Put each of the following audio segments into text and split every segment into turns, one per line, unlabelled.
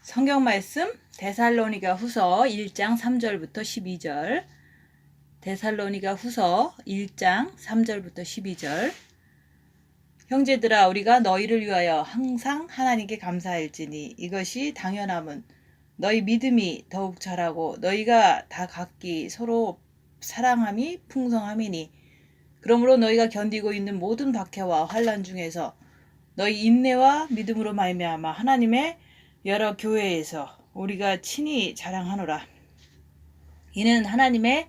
성경 말씀 데살로니가 후서 1장 3절부터 12절. 데살로니가 후서 1장 3절부터 12절. 형제들아, 우리가 너희를 위하여 항상 하나님께 감사할지니 이것이 당연함은 너희 믿음이 더욱 자라고 너희가 다 각기 서로 사랑함이 풍성함이니, 그러므로 너희가 견디고 있는 모든 박해와 환난 중에서 너희 인내와 믿음으로 말미암아 하나님의 여러 교회에서 우리가 친히 자랑하노라. 이는 하나님의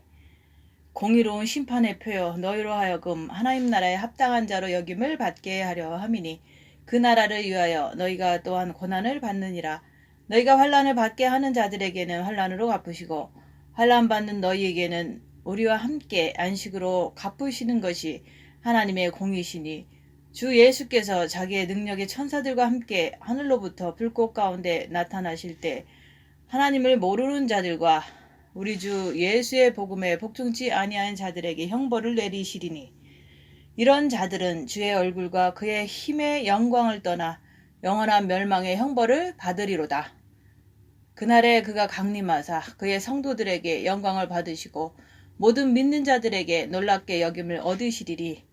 공의로운 심판의 표요 너희로 하여금 하나님 나라에 합당한 자로 여김을 받게 하려 함이니, 그 나라를 위하여 너희가 또한 고난을 받느니라. 너희가 환난을 받게 하는 자들에게는 환난으로 갚으시고 환난 받는 너희에게는 우리와 함께 안식으로 갚으시는 것이 하나님의 공의시니, 주 예수께서 자기의 능력의 천사들과 함께 하늘로부터 불꽃 가운데 나타나실 때 하나님을 모르는 자들과 우리 주 예수의 복음에 복종치 아니한 자들에게 형벌을 내리시리니, 이런 자들은 주의 얼굴과 그의 힘의 영광을 떠나 영원한 멸망의 형벌을 받으리로다. 그날에 그가 강림하사 그의 성도들에게 영광을 받으시고 모든 믿는 자들에게 놀랍게 여김을 얻으시리니,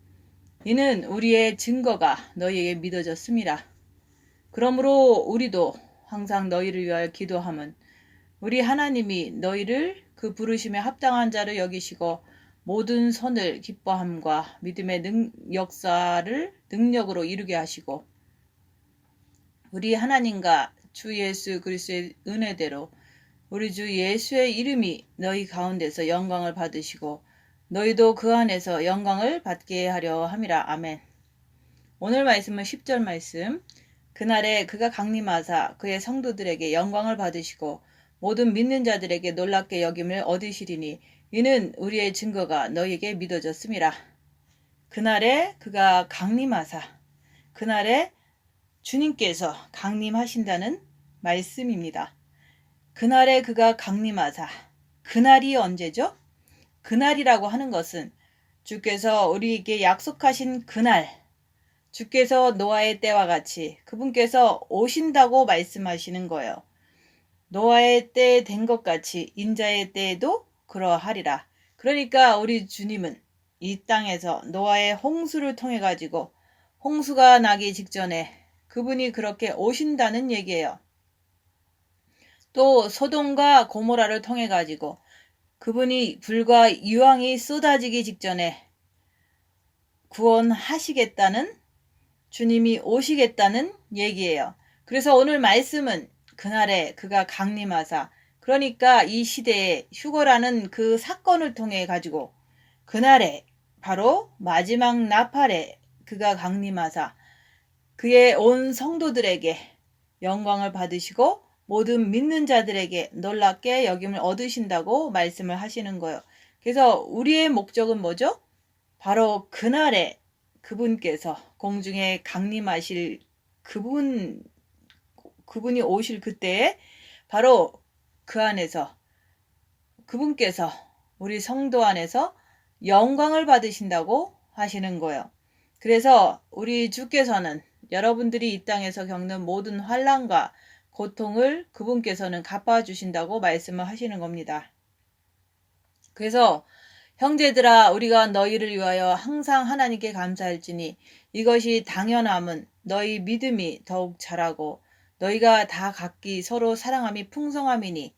이는 우리의 증거가 너희에게 믿어졌습니다. 그러므로 우리도 항상 너희를 위하여 기도함은 우리 하나님이 너희를 그 부르심에 합당한 자로 여기시고 모든 선을 기뻐함과 믿음의 역사를 능력으로 이루게 하시고, 우리 하나님과 주 예수 그리스도의 은혜대로 우리 주 예수의 이름이 너희 가운데서 영광을 받으시고 너희도 그 안에서 영광을 받게 하려 함이라. 아멘. 오늘 말씀은 10절 말씀. 그날에 그가 강림하사 그의 성도들에게 영광을 받으시고 모든 믿는 자들에게 놀랍게 여김을 얻으시리니, 이는 우리의 증거가 너희에게 믿어졌음이라. 그날에 그가 강림하사, 그날에 주님께서 강림하신다는 말씀입니다. 그날에 그가 강림하사, 그날이 언제죠? 그날이라고 하는 것은 주께서 우리에게 약속하신 그날, 주께서 노아의 때와 같이 그분께서 오신다고 말씀하시는 거예요. 노아의 때 된 것 같이 인자의 때에도 그러하리라. 그러니까 우리 주님은 이 땅에서 노아의 홍수를 통해 가지고 홍수가 나기 직전에 그분이 그렇게 오신다는 얘기예요. 또 소돔과 고모라를 통해 가지고 그분이 불과 유황이 쏟아지기 직전에 구원하시겠다는, 주님이 오시겠다는 얘기예요. 그래서 오늘 말씀은 그날에 그가 강림하사, 그러니까 이 시대에 휴거라는 그 사건을 통해 가지고 그날에 바로 마지막 나팔에 그가 강림하사 그의 온 성도들에게 영광을 받으시고 모든 믿는 자들에게 놀랍게 여김을 얻으신다고 말씀을 하시는 거예요. 그래서 우리의 목적은 뭐죠? 바로 그날에 그분께서 공중에 강림하실 그분이 오실 그때에 바로 그 안에서 그분께서 우리 성도 안에서 영광을 받으신다고 하시는 거예요. 그래서 우리 주께서는 여러분들이 이 땅에서 겪는 모든 환난과 고통을 그분께서는 갚아주신다고 말씀을 하시는 겁니다. 그래서 형제들아, 우리가 너희를 위하여 항상 하나님께 감사할지니 이것이 당연함은 너희 믿음이 더욱 자라고 너희가 다 각기 서로 사랑함이 풍성함이니,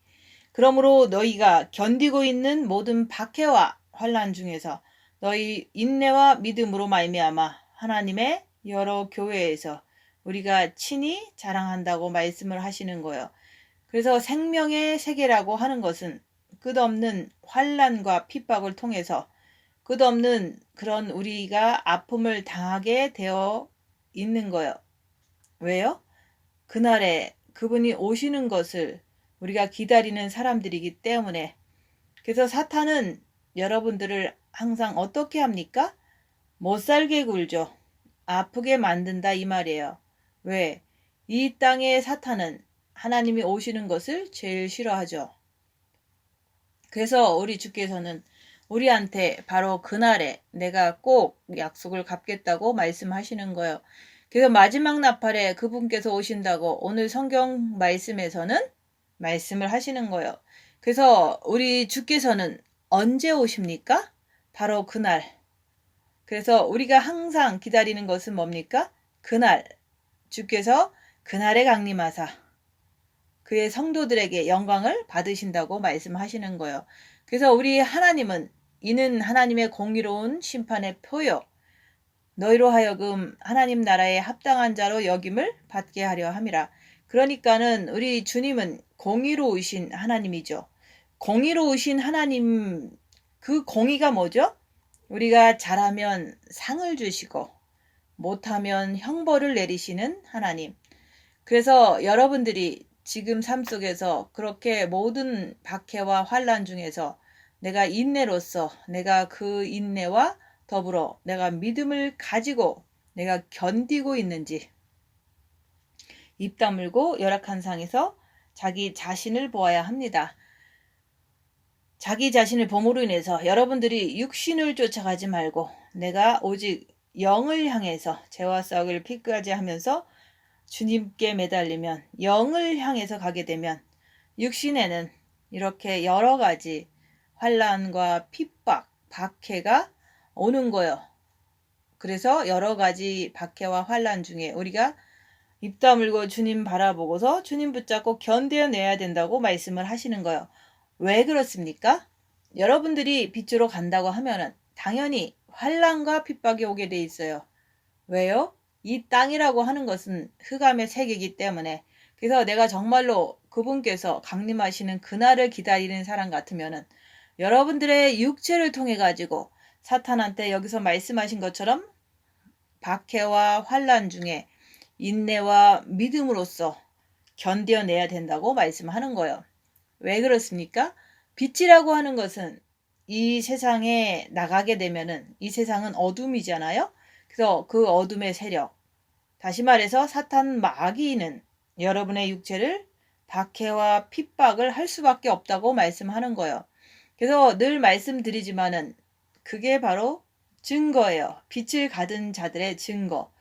그러므로 너희가 견디고 있는 모든 박해와 환난 중에서 너희 인내와 믿음으로 말미암아 하나님의 여러 교회에서 우리가 친히 자랑한다고 말씀을 하시는 거예요. 그래서 생명의 세계라고 하는 것은 끝없는 환난과 핍박을 통해서 끝없는 그런 우리가 아픔을 당하게 되어 있는 거예요. 왜요? 그날에 그분이 오시는 것을 우리가 기다리는 사람들이기 때문에. 그래서 사탄은 여러분들을 항상 어떻게 합니까? 못 살게 굴죠. 아프게 만든다 이 말이에요. 왜? 이 땅의 사탄은 하나님이 오시는 것을 제일 싫어하죠. 그래서 우리 주께서는 우리한테 바로 그날에 내가 꼭 약속을 갚겠다고 말씀하시는 거예요. 그래서 마지막 나팔에 그분께서 오신다고 오늘 성경 말씀에서는 말씀을 하시는 거예요. 그래서 우리 주께서는 언제 오십니까? 바로 그날. 그래서 우리가 항상 기다리는 것은 뭡니까? 그날. 주께서 그날에 강림하사 그의 성도들에게 영광을 받으신다고 말씀하시는 거예요. 그래서 우리 하나님은 이는 하나님의 공의로운 심판의 표요. 너희로 하여금 하나님 나라에 합당한 자로 여김을 받게 하려 함이라. 그러니까는 우리 주님은 공의로우신 하나님이죠. 공의로우신 하나님, 그 공의가 뭐죠? 우리가 잘하면 상을 주시고 못하면 형벌을 내리시는 하나님. 그래서 여러분들이 지금 삶 속에서 그렇게 모든 박해와 환난 중에서 내가 인내로서 내가 그 인내와 더불어 내가 믿음을 가지고 내가 견디고 있는지 입 다물고 열악한 상에서 자기 자신을 보아야 합니다. 자기 자신을 봄으로 인해서 여러분들이 육신을 쫓아가지 말고 내가 오직 영을 향해서 죄와 썩을 피까지 하면서 주님께 매달리면 영을 향해서 가게 되면 육신에는 이렇게 여러 가지 환난과 핍박, 박해가 오는 거예요. 그래서 여러 가지 박해와 환난 중에 우리가 입 다물고 주님 바라보고서 주님 붙잡고 견뎌내야 된다고 말씀을 하시는 거예요. 왜 그렇습니까? 여러분들이 빛으로 간다고 하면은 당연히 환난과 핍박이 오게 돼 있어요. 왜요? 이 땅이라고 하는 것은 흑암의 세계이기 때문에. 그래서 내가 정말로 그분께서 강림하시는 그날을 기다리는 사람 같으면은 여러분들의 육체를 통해 가지고 사탄한테 여기서 말씀하신 것처럼 박해와 환난 중에 인내와 믿음으로써 견뎌내야 된다고 말씀하는 거예요. 왜 그렇습니까? 빛이라고 하는 것은 이 세상에 나가게 되면은 이 세상은 어둠이잖아요. 그래서 그 어둠의 세력, 다시 말해서 사탄 마귀는 여러분의 육체를 박해와 핍박을 할 수밖에 없다고 말씀하는 거예요. 그래서 늘 말씀드리지만은 그게 바로 증거예요. 빛을 가진 자들의 증거.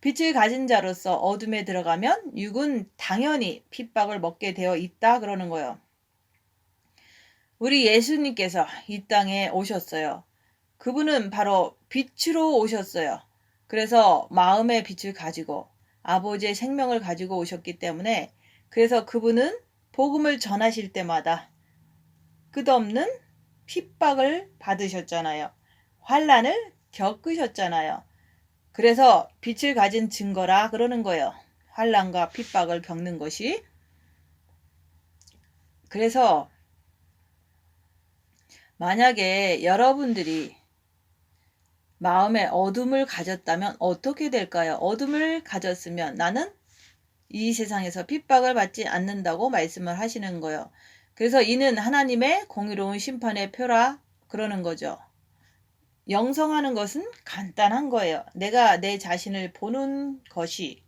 빛을 가진 자로서 어둠에 들어가면 육은 당연히 핍박을 먹게 되어 있다 그러는 거예요. 우리 예수님께서 이 땅에 오셨어요. 그분은 바로 빛으로 오셨어요. 그래서 마음의 빛을 가지고 아버지의 생명을 가지고 오셨기 때문에 그래서 그분은 복음을 전하실 때마다 끝없는 핍박을 받으셨잖아요. 환난을 겪으셨잖아요. 그래서 빛을 가진 증거라 그러는 거예요. 환난과 핍박을 겪는 것이. 그래서 만약에 여러분들이 마음에 어둠을 가졌다면 어떻게 될까요? 어둠을 가졌으면 나는 이 세상에서 핍박을 받지 않는다고 말씀을 하시는 거예요. 그래서 이는 하나님의 공의로운 심판의 표라 그러는 거죠. 영성하는 것은 간단한 거예요. 내가 내 자신을 보는 것이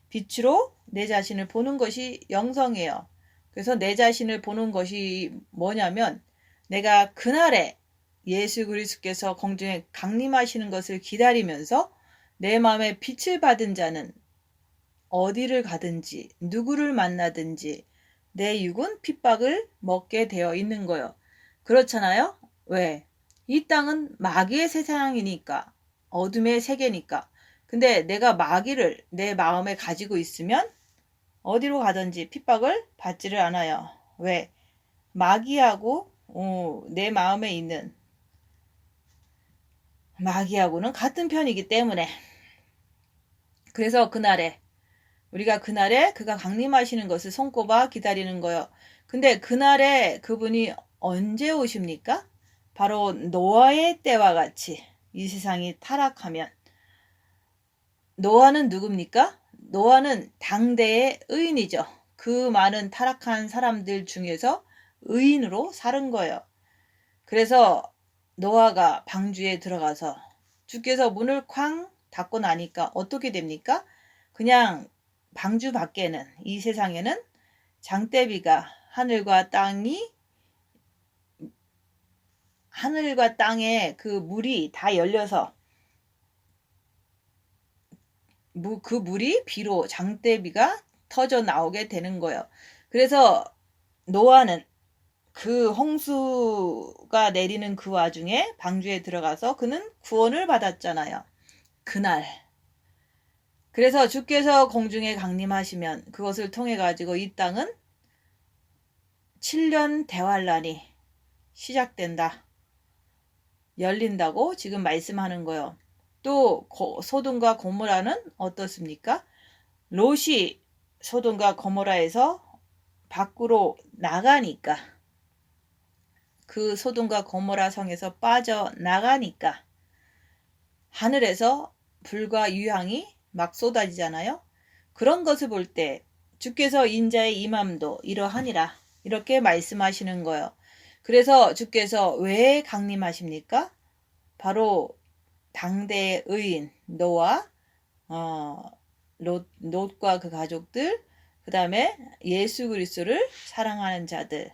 빛으로 내 자신을 보는 것이 영성이에요. 그래서 내 자신을 보는 것이 뭐냐면 내가 그날에 예수 그리스도께서 공중에 강림하시는 것을 기다리면서 내 마음에 빛을 받은 자는 어디를 가든지 누구를 만나든지 내 육은 핍박을 먹게 되어 있는 거예요. 그렇잖아요? 왜? 이 땅은 마귀의 세상이니까 어둠의 세계니까. 근데 내가 마귀를 내 마음에 가지고 있으면 어디로 가든지 핍박을 받지를 않아요. 왜? 마귀하고 내 마음에 있는 마귀하고는 같은 편이기 때문에. 그래서 우리가 그날에 그가 강림하시는 것을 손꼽아 기다리는 거예요. 근데 그날에 그분이 언제 오십니까? 바로 노아의 때와 같이 이 세상이 타락하면. 노아는 누굽니까? 노아는 당대의 의인이죠. 그 많은 타락한 사람들 중에서 의인으로 살은 거예요. 그래서 노아가 방주에 들어가서 주께서 문을 쾅 닫고 나니까 어떻게 됩니까? 그냥 방주 밖에는 이 세상에는 장대비가 하늘과 땅에 그 물이 다 열려서 그 물이 비로 장대비가 터져 나오게 되는 거예요. 그래서 노아는 그 홍수가 내리는 그 와중에 방주에 들어가서 그는 구원을 받았잖아요. 그날. 그래서 주께서 공중에 강림하시면 그것을 통해 가지고 이 땅은 7년 대환란이 시작된다. 열린다고 지금 말씀하는 거예요. 또 소돔과 고모라는 어떻습니까? 롯이 소돔과 고모라에서 밖으로 나가니까, 그 소돔과 고모라 성에서 빠져나가니까 하늘에서 불과 유향이 막 쏟아지잖아요. 그런 것을 볼 때 주께서 인자의 임함도 이러하니라 이렇게 말씀하시는 거예요. 그래서 주께서 왜 강림하십니까? 바로 당대의 의인 노아, 롯과 그 가족들, 그 다음에 예수 그리스도를 사랑하는 자들,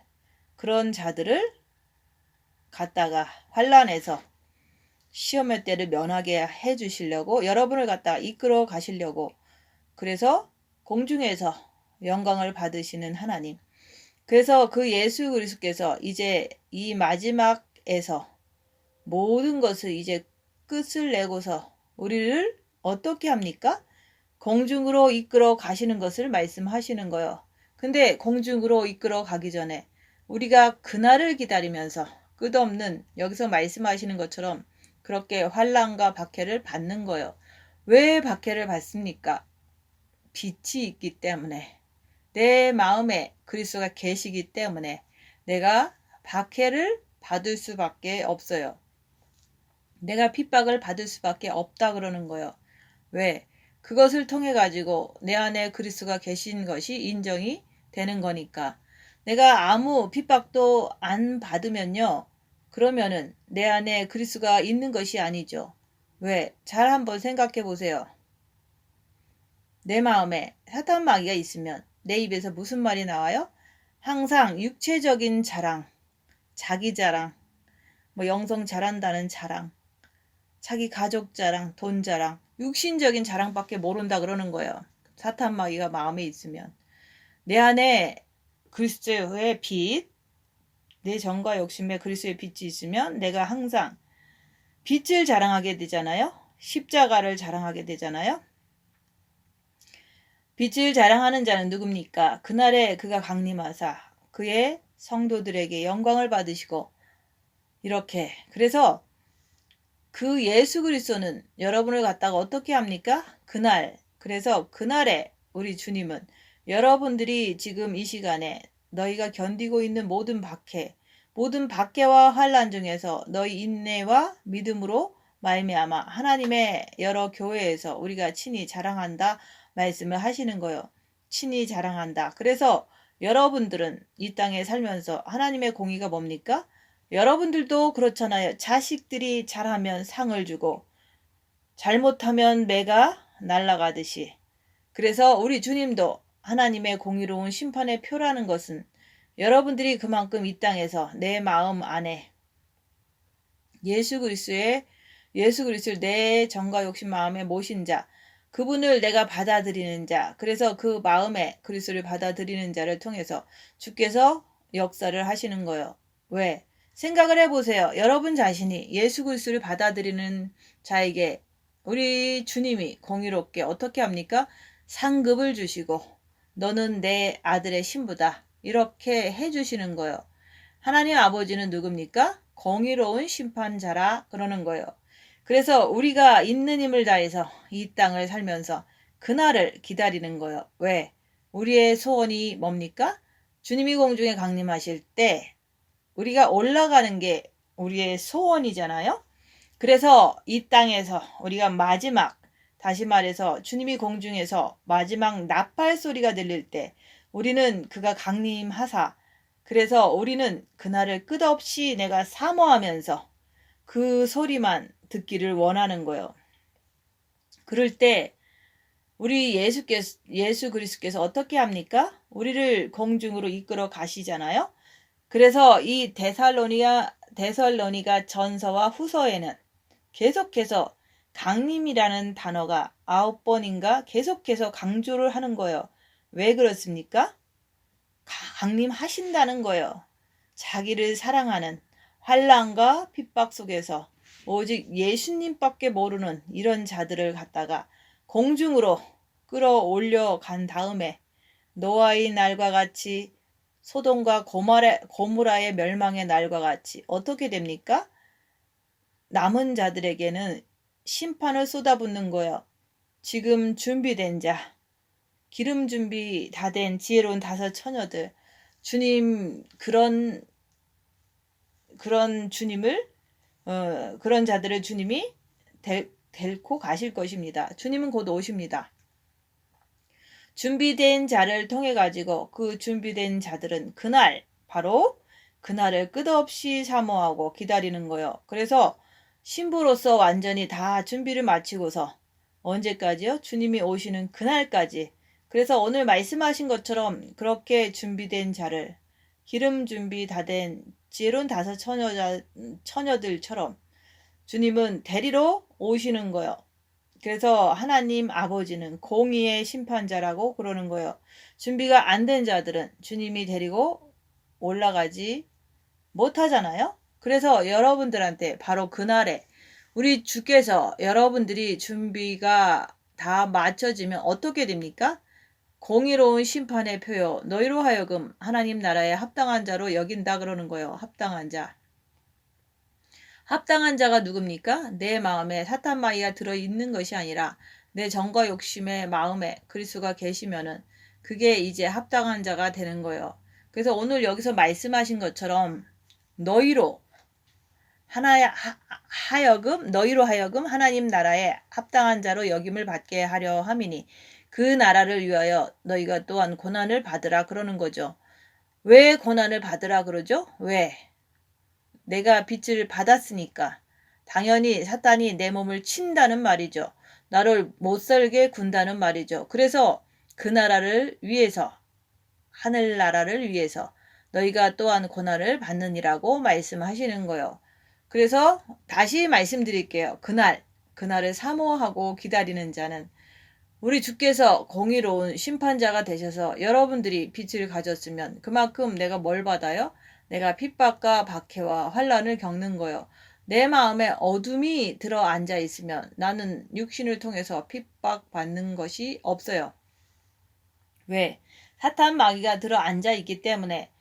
그런 자들을 갖다가 환란에서 시험의 때를 면하게 해주시려고, 여러분을 갖다가 이끌어 가시려고, 그래서 공중에서 영광을 받으시는 하나님. 그래서 그 예수 그리스도께서 이제 이 마지막에서 모든 것을 이제 끝을 내고서 우리를 어떻게 합니까? 공중으로 이끌어 가시는 것을 말씀하시는 거예요. 근데 공중으로 이끌어 가기 전에 우리가 그날을 기다리면서 끝없는, 여기서 말씀하시는 것처럼 그렇게 환난과 박해를 받는 거예요. 왜 박해를 받습니까? 빛이 있기 때문에, 내 마음에 그리스도가 계시기 때문에 내가 박해를 받을 수밖에 없어요. 내가 핍박을 받을 수밖에 없다 그러는 거예요. 왜? 그것을 통해 가지고 내 안에 그리스도가 계신 것이 인정이 되는 거니까. 내가 아무 핍박도 안 받으면요, 그러면은 내 안에 그리스도가 있는 것이 아니죠. 왜? 잘 한번 생각해 보세요. 내 마음에 사탄 마귀가 있으면 내 입에서 무슨 말이 나와요? 항상 육체적인 자랑, 자기 자랑, 영성 잘한다는 자랑, 자기 가족 자랑, 돈 자랑, 육신적인 자랑밖에 모른다 그러는 거예요. 사탄 마귀가 마음에 있으면. 내 안에 그리스도의 빛, 내 정과 욕심에 그리스도의 빛이 있으면 내가 항상 빛을 자랑하게 되잖아요. 십자가를 자랑하게 되잖아요. 빛을 자랑하는 자는 누굽니까? 그날에 그가 강림하사 그의 성도들에게 영광을 받으시고, 이렇게. 그래서 그 예수 그리스도는 여러분을 갖다가 어떻게 합니까? 그날. 그래서 그날에 우리 주님은 여러분들이 지금 이 시간에 너희가 견디고 있는 모든 박해와 환난 중에서 너희 인내와 믿음으로 말미암아 하나님의 여러 교회에서 우리가 친히 자랑한다 말씀을 하시는 거예요. 친히 자랑한다. 그래서 여러분들은 이 땅에 살면서 하나님의 공의가 뭡니까? 여러분들도 그렇잖아요. 자식들이 잘하면 상을 주고 잘못하면 매가 날아가듯이. 그래서 우리 주님도 하나님의 공의로운 심판의 표라는 것은 여러분들이 그만큼 이 땅에서 내 마음 안에 예수 그리스도를 내 정과 욕심 마음에 모신 자, 그분을 내가 받아들이는 자, 그래서 그 마음에 그리스도를 받아들이는 자를 통해서 주께서 역사를 하시는 거예요. 왜? 생각을 해보세요. 여러분 자신이 예수 그리스도를 받아들이는 자에게 우리 주님이 공의롭게 어떻게 합니까? 상급을 주시고 너는 내 아들의 신부다, 이렇게 해주시는 거예요. 하나님 아버지는 누굽니까? 공의로운 심판자라 그러는 거예요. 그래서 우리가 있는 힘을 다해서 이 땅을 살면서 그날을 기다리는 거예요. 왜? 우리의 소원이 뭡니까? 주님이 공중에 강림하실 때 우리가 올라가는 게 우리의 소원이잖아요. 그래서 이 땅에서 우리가 마지막, 다시 말해서 주님이 공중에서 마지막 나팔 소리가 들릴 때 우리는 그가 강림하사, 그래서 우리는 그날을 끝없이 내가 사모하면서 그 소리만 듣기를 원하는 거예요. 그럴 때 우리 예수 그리스도께서 어떻게 합니까? 우리를 공중으로 이끌어 가시잖아요. 그래서 이 데살로니가 전서와 후서에는 계속해서 강림이라는 단어가 9번인가 계속해서 강조를 하는 거예요. 왜 그렇습니까? 강림하신다는 거예요. 자기를 사랑하는 환난과 핍박 속에서 오직 예수님밖에 모르는 이런 자들을 갖다가 공중으로 끌어올려 간 다음에 노아의 날과 같이 소돔과 고모라의 멸망의 날과 같이 어떻게 됩니까? 남은 자들에게는 심판을 쏟아붓는 거예요. 지금 준비된 자, 기름 준비 다 된 지혜로운 5 처녀들, 주님 그런 주님을 그런 자들을 주님이 데리고 가실 것입니다. 주님은 곧 오십니다. 준비된 자를 통해 가지고 그 준비된 자들은 그날 바로 그날을 끝없이 사모하고 기다리는 거예요. 그래서 신부로서 완전히 다 준비를 마치고서 언제까지요? 주님이 오시는 그날까지. 그래서 오늘 말씀하신 것처럼 그렇게 준비된 자를 기름 준비 다 된 지혜로운 5 처녀들처럼 주님은 데리러 오시는 거예요. 그래서 하나님 아버지는 공의의 심판자라고 그러는 거예요. 준비가 안 된 자들은 주님이 데리고 올라가지 못하잖아요. 그래서 여러분들한테 바로 그날에 우리 주께서 여러분들이 준비가 다 맞춰지면 어떻게 됩니까? 공의로운 심판의 표요. 너희로 하여금 하나님 나라에 합당한 자로 여긴다 그러는 거예요. 합당한 자. 합당한 자가 누굽니까? 내 마음에 사탄 마귀가 들어있는 것이 아니라 내 정과 욕심의 마음에 그리스도가 계시면은 그게 이제 합당한 자가 되는 거예요. 그래서 오늘 여기서 말씀하신 것처럼 너희로 하여금 하나님 나라에 합당한 자로 여김을 받게 하려 함이니 그 나라를 위하여 너희가 또한 고난을 받으라 그러는 거죠. 왜 고난을 받으라 그러죠? 왜? 내가 빚을 받았으니까 당연히 사탄이 내 몸을 친다는 말이죠. 나를 못살게 군다는 말이죠. 그래서 그 나라를 위해서 하늘나라를 위해서 너희가 또한 고난을 받느니라고 말씀하시는 거예요. 그래서 다시 말씀드릴게요. 그날을 사모하고 기다리는 자는 우리 주께서 공의로운 심판자가 되셔서 여러분들이 빚을 가졌으면 그만큼 내가 뭘 받아요? 내가 핍박과 박해와 환난을 겪는 거예요. 내 마음에 어둠이 들어 앉아 있으면 나는 육신을 통해서 핍박받는 것이 없어요. 왜? 사탄 마귀가 들어 앉아 있기 때문에.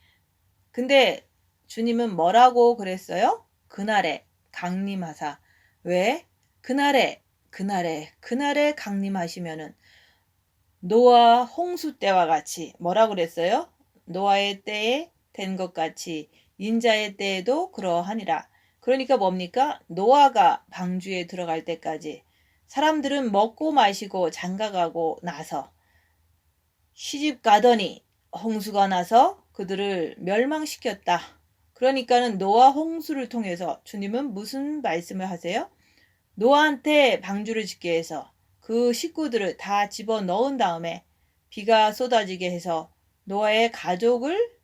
근데 주님은 뭐라고 그랬어요? 그날에 강림하사. 왜? 그날에 강림하시면은 노아 홍수 때와 같이 뭐라 그랬어요? 노아의 때에 된 것 같이 인자의 때에도 그러하니라. 그러니까 뭡니까? 노아가 방주에 들어갈 때까지 사람들은 먹고 마시고 장가가고 나서 시집 가더니 홍수가 나서 그들을 멸망시켰다. 그러니까는 노아 홍수를 통해서 주님은 무슨 말씀을 하세요? 노아한테 방주를 짓게 해서 그 식구들을 다 집어넣은 다음에 비가 쏟아지게 해서 노아의 가족을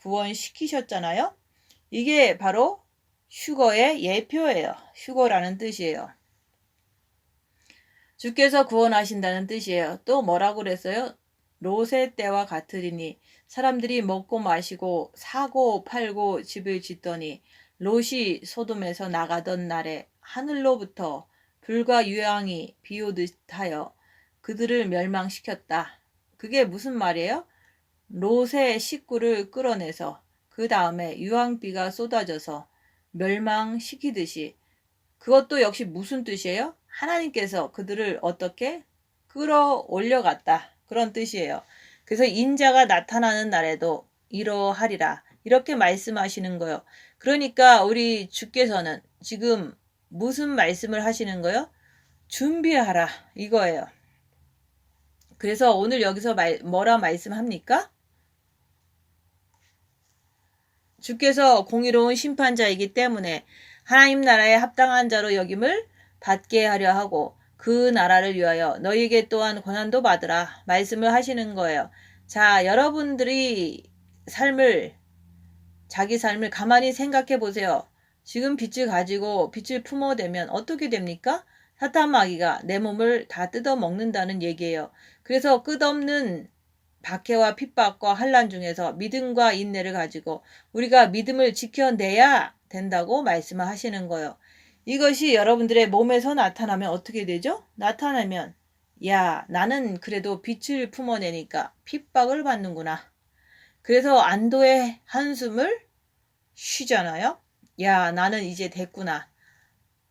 구원시키셨잖아요. 이게 바로 휴거의 예표예요. 휴거라는 뜻이에요. 주께서 구원하신다는 뜻이에요. 또 뭐라고 그랬어요? 롯의 때와 같으리니 사람들이 먹고 마시고 사고 팔고 집을 짓더니 롯이 소돔에서 나가던 날에 하늘로부터 불과 유황이 비오듯 하여 그들을 멸망시켰다. 그게 무슨 말이에요? 롯의 식구를 끌어내서 그 다음에 유황비가 쏟아져서 멸망시키듯이 그것도 역시 무슨 뜻이에요? 하나님께서 그들을 어떻게 끌어올려갔다. 그런 뜻이에요. 그래서 인자가 나타나는 날에도 이러하리라. 이렇게 말씀하시는 거예요. 그러니까 우리 주께서는 지금 무슨 말씀을 하시는 거예요? 준비하라. 이거예요. 그래서 오늘 여기서 뭐라 말씀합니까? 주께서 공의로운 심판자이기 때문에 하나님 나라에 합당한 자로 여김을 받게 하려 하고 그 나라를 위하여 너희에게 또한 고난도 받으라 말씀을 하시는 거예요. 자, 여러분들이 자기 삶을 가만히 생각해 보세요. 지금 빚을 가지고 빚을 품어대면 어떻게 됩니까? 사탄 마귀가 내 몸을 다 뜯어 먹는다는 얘기예요. 그래서 끝없는 박해와 핍박과 환난 중에서 믿음과 인내를 가지고 우리가 믿음을 지켜내야 된다고 말씀을 하시는 거예요. 이것이 여러분들의 몸에서 나타나면 어떻게 되죠? 나타나면 야, 나는 그래도 빛을 품어내니까 핍박을 받는구나. 그래서 안도의 한숨을 쉬잖아요. 야, 나는 이제 됐구나.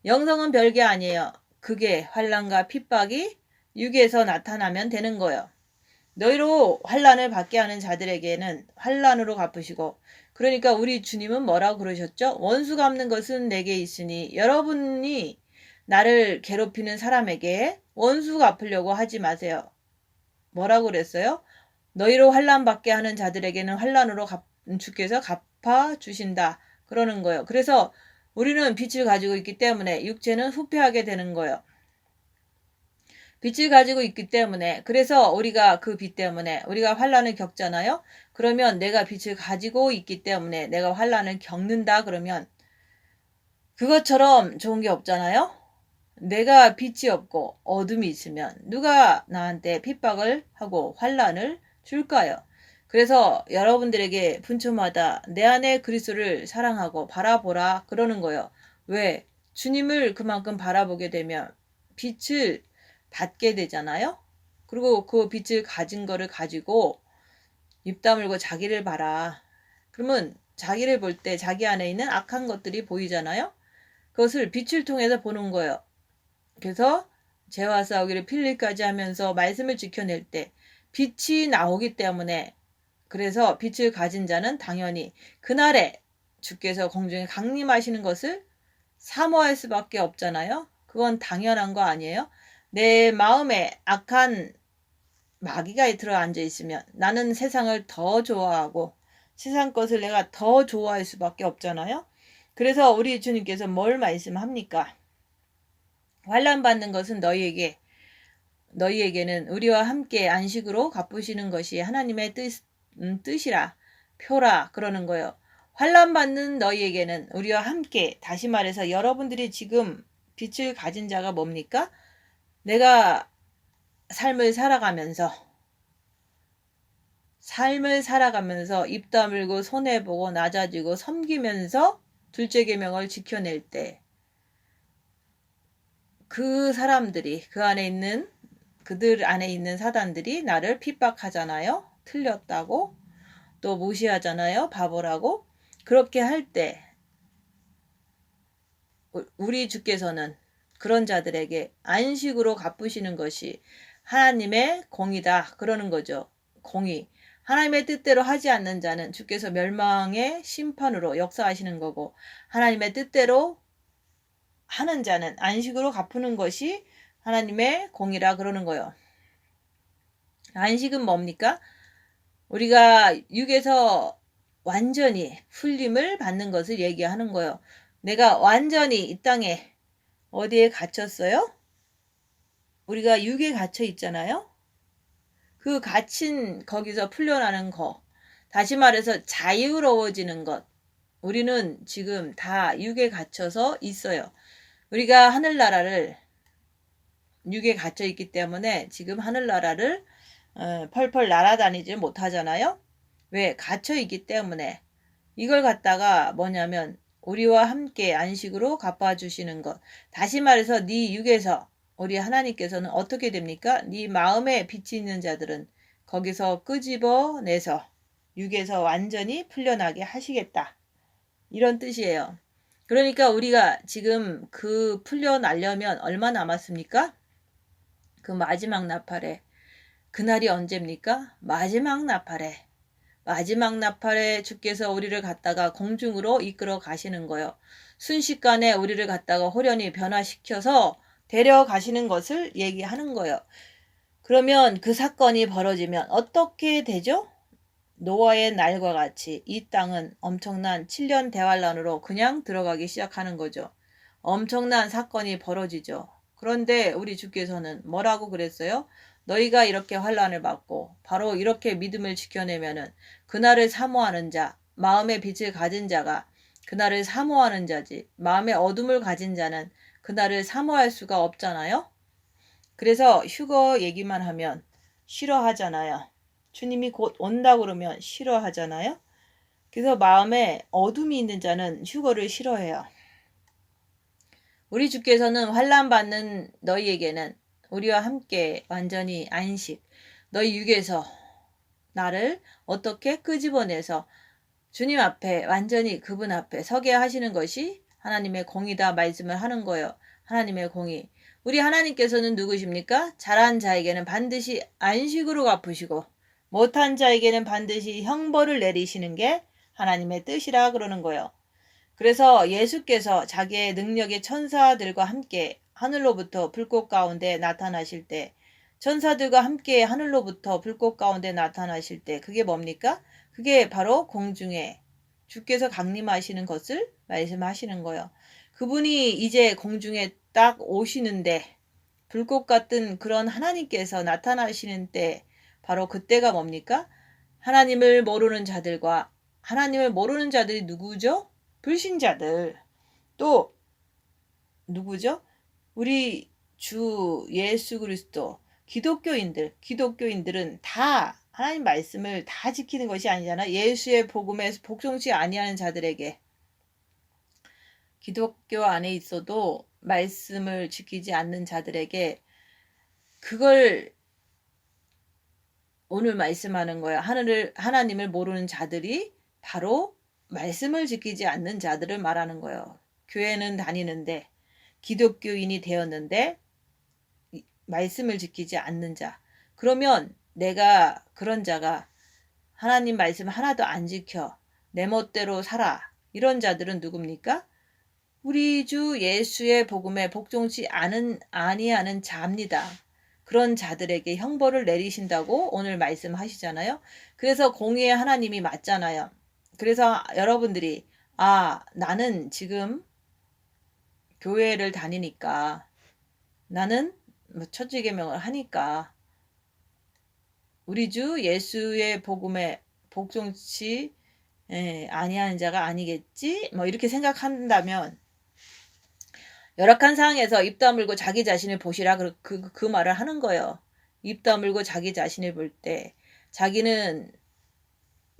영성은 별게 아니에요. 그게 환난과 핍박이 육에서 나타나면 되는 거예요. 너희로 환난을 받게 하는 자들에게는 환난으로 갚으시고, 그러니까 우리 주님은 뭐라고 그러셨죠? 원수 갚는 것은 내게 있으니 여러분이 나를 괴롭히는 사람에게 원수 갚으려고 하지 마세요. 뭐라고 그랬어요? 너희로 환난 받게 하는 자들에게는 환난으로 주께서 갚아주신다. 그러는 거예요. 그래서 우리는 빛을 가지고 있기 때문에 육체는 후패하게 되는 거예요. 빛을 가지고 있기 때문에, 그래서 우리가 그 빛 때문에 우리가 환난을 겪잖아요. 그러면 내가 빛을 가지고 있기 때문에 내가 환난을 겪는다 그러면 그것처럼 좋은 게 없잖아요. 내가 빛이 없고 어둠이 있으면 누가 나한테 핍박을 하고 환난을 줄까요? 그래서 여러분들에게 분초마다 내 안에 그리스도를 사랑하고 바라보라 그러는 거예요. 왜? 주님을 그만큼 바라보게 되면 빛을 받게 되잖아요. 그리고 그 빛을 가진 거를 가지고 입 다물고 자기를 봐라. 그러면 자기를 볼 때 자기 안에 있는 악한 것들이 보이잖아요. 그것을 빛을 통해서 보는 거예요. 그래서 죄와 싸우기를 필리까지 하면서 말씀을 지켜낼 때 빛이 나오기 때문에, 그래서 빛을 가진 자는 당연히 그날에 주께서 공중에 강림하시는 것을 사모할 수밖에 없잖아요. 그건 당연한 거 아니에요? 내 마음에 악한 마귀가 들어 앉아 있으면 나는 세상을 더 좋아하고 세상 것을 내가 더 좋아할 수밖에 없잖아요. 그래서 우리 주님께서 뭘 말씀합니까? 환난 받는 것은 너희에게는 우리와 함께 안식으로 갚으시는 것이 하나님의 뜻이라 표라 그러는 거예요. 환난 받는 너희에게는 우리와 함께, 다시 말해서 여러분들이 지금 빛을 가진 자가 뭡니까? 내가 삶을 살아가면서 입 다물고 손해보고 낮아지고 섬기면서 둘째 계명을 지켜낼 때 그 사람들이, 그들 안에 있는 사단들이 나를 핍박하잖아요. 틀렸다고, 또 무시하잖아요. 바보라고. 그렇게 할 때 우리 주께서는 그런 자들에게 안식으로 갚으시는 것이 하나님의 공이다 그러는 거죠. 공의. 하나님의 뜻대로 하지 않는 자는 주께서 멸망의 심판으로 역사하시는 거고, 하나님의 뜻대로 하는 자는 안식으로 갚는 것이 하나님의 공이라 그러는 거예요. 안식은 뭡니까? 우리가 육에서 완전히 풀림을 받는 것을 얘기하는 거예요. 내가 완전히 이 땅에 어디에 갇혔어요? 우리가 육에 갇혀 있잖아요. 그 갇힌 거기서 풀려나는 거, 다시 말해서 자유로워지는 것, 우리는 지금 다 육에 갇혀서 있어요. 우리가 하늘나라를 육에 갇혀 있기 때문에 지금 하늘나라를 펄펄 날아다니지 못하잖아요. 왜? 갇혀 있기 때문에. 이걸 갖다가 뭐냐면 우리와 함께 안식으로 갚아주시는 것. 다시 말해서 네 육에서 우리 하나님께서는 어떻게 됩니까? 네 마음에 빛이 있는 자들은 거기서 끄집어내서 육에서 완전히 풀려나게 하시겠다. 이런 뜻이에요. 그러니까 우리가 지금 그 풀려나려면 얼마 남았습니까? 그 마지막 나팔에. 그날이 언제입니까? 마지막 나팔에 주께서 우리를 갖다가 공중으로 이끌어 가시는 거예요. 순식간에 우리를 갖다가 호련히 변화시켜서 데려가시는 것을 얘기하는 거예요. 그러면 그 사건이 벌어지면 어떻게 되죠? 노아의 날과 같이 이 땅은 엄청난 7년 대환란으로 그냥 들어가기 시작하는 거죠. 엄청난 사건이 벌어지죠. 그런데 우리 주께서는 뭐라고 그랬어요? 너희가 이렇게 환란을 받고 바로 이렇게 믿음을 지켜내면은 그날을 사모하는 자, 마음의 빛을 가진 자가 그날을 사모하는 자지, 마음의 어둠을 가진 자는 그날을 사모할 수가 없잖아요. 그래서 휴거 얘기만 하면 싫어하잖아요. 주님이 곧 온다 그러면 싫어하잖아요. 그래서 마음에 어둠이 있는 자는 휴거를 싫어해요. 우리 주께서는 환난 받는 너희에게는 우리와 함께 완전히 안식, 너희 육에서 나를 어떻게 끄집어내서 주님 앞에 완전히 그분 앞에 서게 하시는 것이 하나님의 공의다 말씀을 하는 거예요. 하나님의 공의. 우리 하나님께서는 누구십니까? 잘한 자에게는 반드시 안식으로 갚으시고 못한 자에게는 반드시 형벌을 내리시는 게 하나님의 뜻이라 그러는 거예요. 그래서 예수께서 자기의 능력의 천사들과 함께 하늘로부터 불꽃 가운데 나타나실 때, 천사들과 함께 하늘로부터 불꽃 가운데 나타나실 때 그게 뭡니까? 그게 바로 공중에 주께서 강림하시는 것을 말씀하시는 거예요. 그분이 이제 공중에 딱 오시는데 불꽃 같은 그런 하나님께서 나타나시는 때 바로 그때가 뭡니까? 하나님을 모르는 자들과 하나님을 모르는 자들이 누구죠? 불신자들. 또 누구죠? 우리 주 예수 그리스도 기독교인들은 다 하나님 말씀을 다 지키는 것이 아니잖아. 예수의 복음에 복종치 아니하는 자들에게 기독교 안에 있어도 말씀을 지키지 않는 자들에게 그걸 오늘 말씀하는 거야. 하나님을 모르는 자들이 바로 말씀을 지키지 않는 자들을 말하는 거예요. 교회는 다니는데 기독교인이 되었는데 말씀을 지키지 않는 자. 그러면 내가 그런 자가 하나님 말씀 하나도 안 지켜 내 멋대로 살아. 이런 자들은 누굽니까? 우리 주 예수의 복음에 복종치 아니하는 자입니다. 그런 자들에게 형벌을 내리신다고 오늘 말씀하시잖아요. 그래서 공의의 하나님이 맞잖아요. 그래서 여러분들이 나는 지금 교회를 다니니까 나는 천주계명을 하니까 우리 주 예수의 복음에 복종치 아니하는 자가 아니겠지? 이렇게 생각한다면 열악한 상황에서 입 다물고 자기 자신을 보시라 그 말을 하는 거예요. 입 다물고 자기 자신을 볼 때 자기는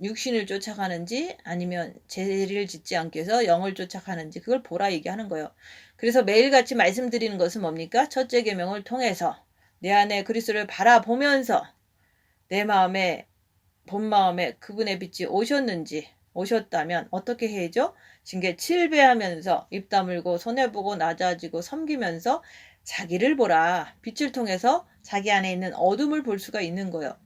육신을 쫓아가는지 아니면 죄를 짓지 않기 위해서 영을 쫓아가는지 그걸 보라 얘기하는 거예요. 그래서 매일같이 말씀드리는 것은 뭡니까? 첫째 계명을 통해서 내 안에 그리스도를 바라보면서 내 마음에 본 마음에 그분의 빛이 오셨다면 어떻게 해야죠? 징계 7배하면서 입 다물고 손해보고 낮아지고 섬기면서 자기를 보라. 빛을 통해서 자기 안에 있는 어둠을 볼 수가 있는 거예요.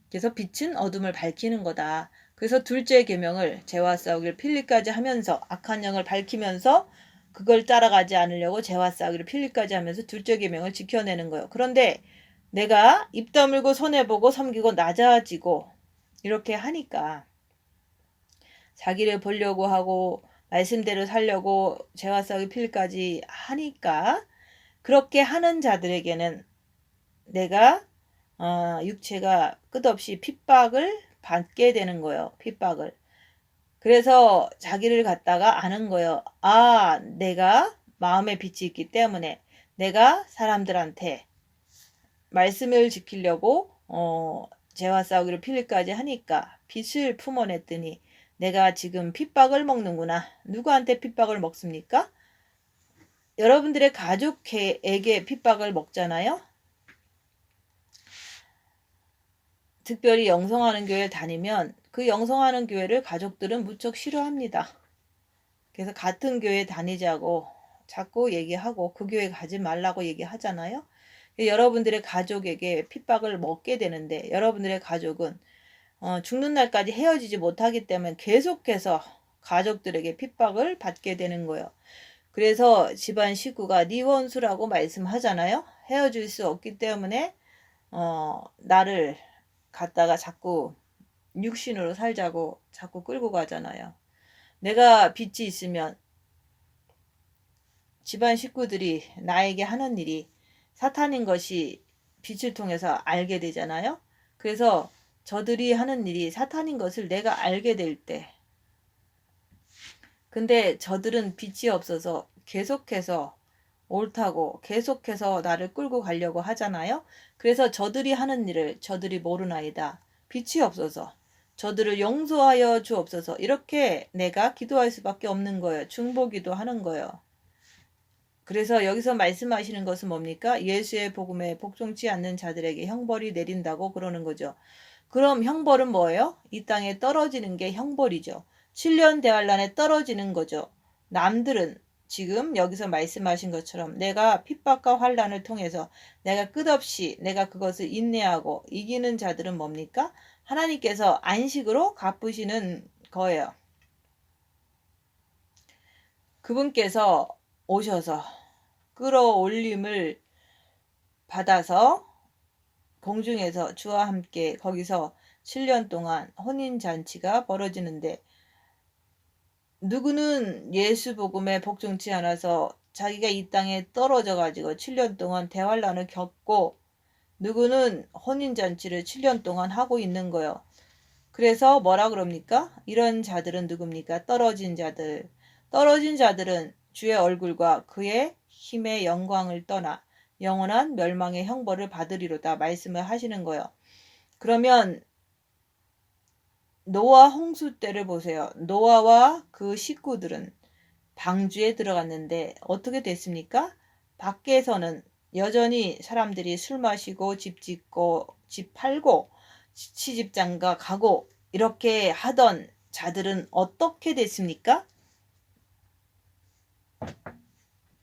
그래서 빛은 어둠을 밝히는 거다. 그래서 둘째 계명을 죄와 싸우기를 필리까지 하면서 악한 영을 밝히면서 그걸 따라가지 않으려고 죄와 싸우기를 필리까지 하면서 둘째 계명을 지켜내는 거예요. 그런데 내가 입 다물고 손해보고 섬기고 낮아지고 이렇게 하니까 자기를 보려고 하고 말씀대로 살려고 죄와 싸우기 필까지 하니까 그렇게 하는 자들에게는 내가 육체가 끝없이 핍박을 받게 되는 거예요. 핍박을. 그래서 자기를 갖다가 아는 거예요. 내가 마음에 빛이 있기 때문에 내가 사람들한테 말씀을 지키려고 죄와 싸우기를 필리까지 하니까 빛을 품어냈더니 내가 지금 핍박을 먹는구나. 누구한테 핍박을 먹습니까? 여러분들의 가족에게 핍박을 먹잖아요. 특별히 영성하는 교회 다니면 그 영성하는 교회를 가족들은 무척 싫어합니다. 그래서 같은 교회 다니자고 자꾸 얘기하고 그 교회 가지 말라고 얘기하잖아요. 여러분들의 가족에게 핍박을 먹게 되는데 여러분들의 가족은 죽는 날까지 헤어지지 못하기 때문에 계속해서 가족들에게 핍박을 받게 되는 거예요. 그래서 집안 식구가 네 원수라고 말씀하잖아요. 헤어질 수 없기 때문에 나를 갖다가 자꾸 육신으로 살자고 자꾸 끌고 가잖아요. 내가 빛이 있으면 집안 식구들이 나에게 하는 일이 사탄인 것이 빛을 통해서 알게 되잖아요. 그래서 저들이 하는 일이 사탄인 것을 내가 알게 될 때 근데 저들은 빛이 없어서 계속해서 옳다고 계속해서 나를 끌고 가려고 하잖아요. 그래서 저들이 하는 일을 저들이 모르나이다. 빛이 없어서 저들을 용서하여 주옵소서. 이렇게 내가 기도할 수밖에 없는 거예요. 중보기도 하는 거예요. 그래서 여기서 말씀하시는 것은 뭡니까? 예수의 복음에 복종치 않는 자들에게 형벌이 내린다고 그러는 거죠. 그럼 형벌은 뭐예요? 이 땅에 떨어지는 게 형벌이죠. 7년 대환란에 떨어지는 거죠. 남들은 지금 여기서 말씀하신 것처럼 내가 핍박과 환란을 통해서 내가 끝없이 내가 그것을 인내하고 이기는 자들은 뭡니까? 하나님께서 안식으로 갚으시는 거예요. 그분께서 오셔서 끌어올림을 받아서 공중에서 주와 함께 거기서 7년 동안 혼인잔치가 벌어지는데 누구는 예수 복음에 복종치 않아서 자기가 이 땅에 떨어져 가지고 7년 동안 대환란을 겪고 누구는 혼인잔치를 7년 동안 하고 있는 거예요. 그래서 뭐라 그럽니까? 이런 자들은 누굽니까? 떨어진 자들. 떨어진 자들은 주의 얼굴과 그의 힘의 영광을 떠나 영원한 멸망의 형벌을 받으리로다 말씀을 하시는 거예요. 그러면 노아 홍수 때를 보세요. 노아와 그 식구들은 방주에 들어갔는데 어떻게 됐습니까? 밖에서는 여전히 사람들이 술 마시고 집 짓고 집 팔고 시집장가 가고 이렇게 하던 자들은 어떻게 됐습니까?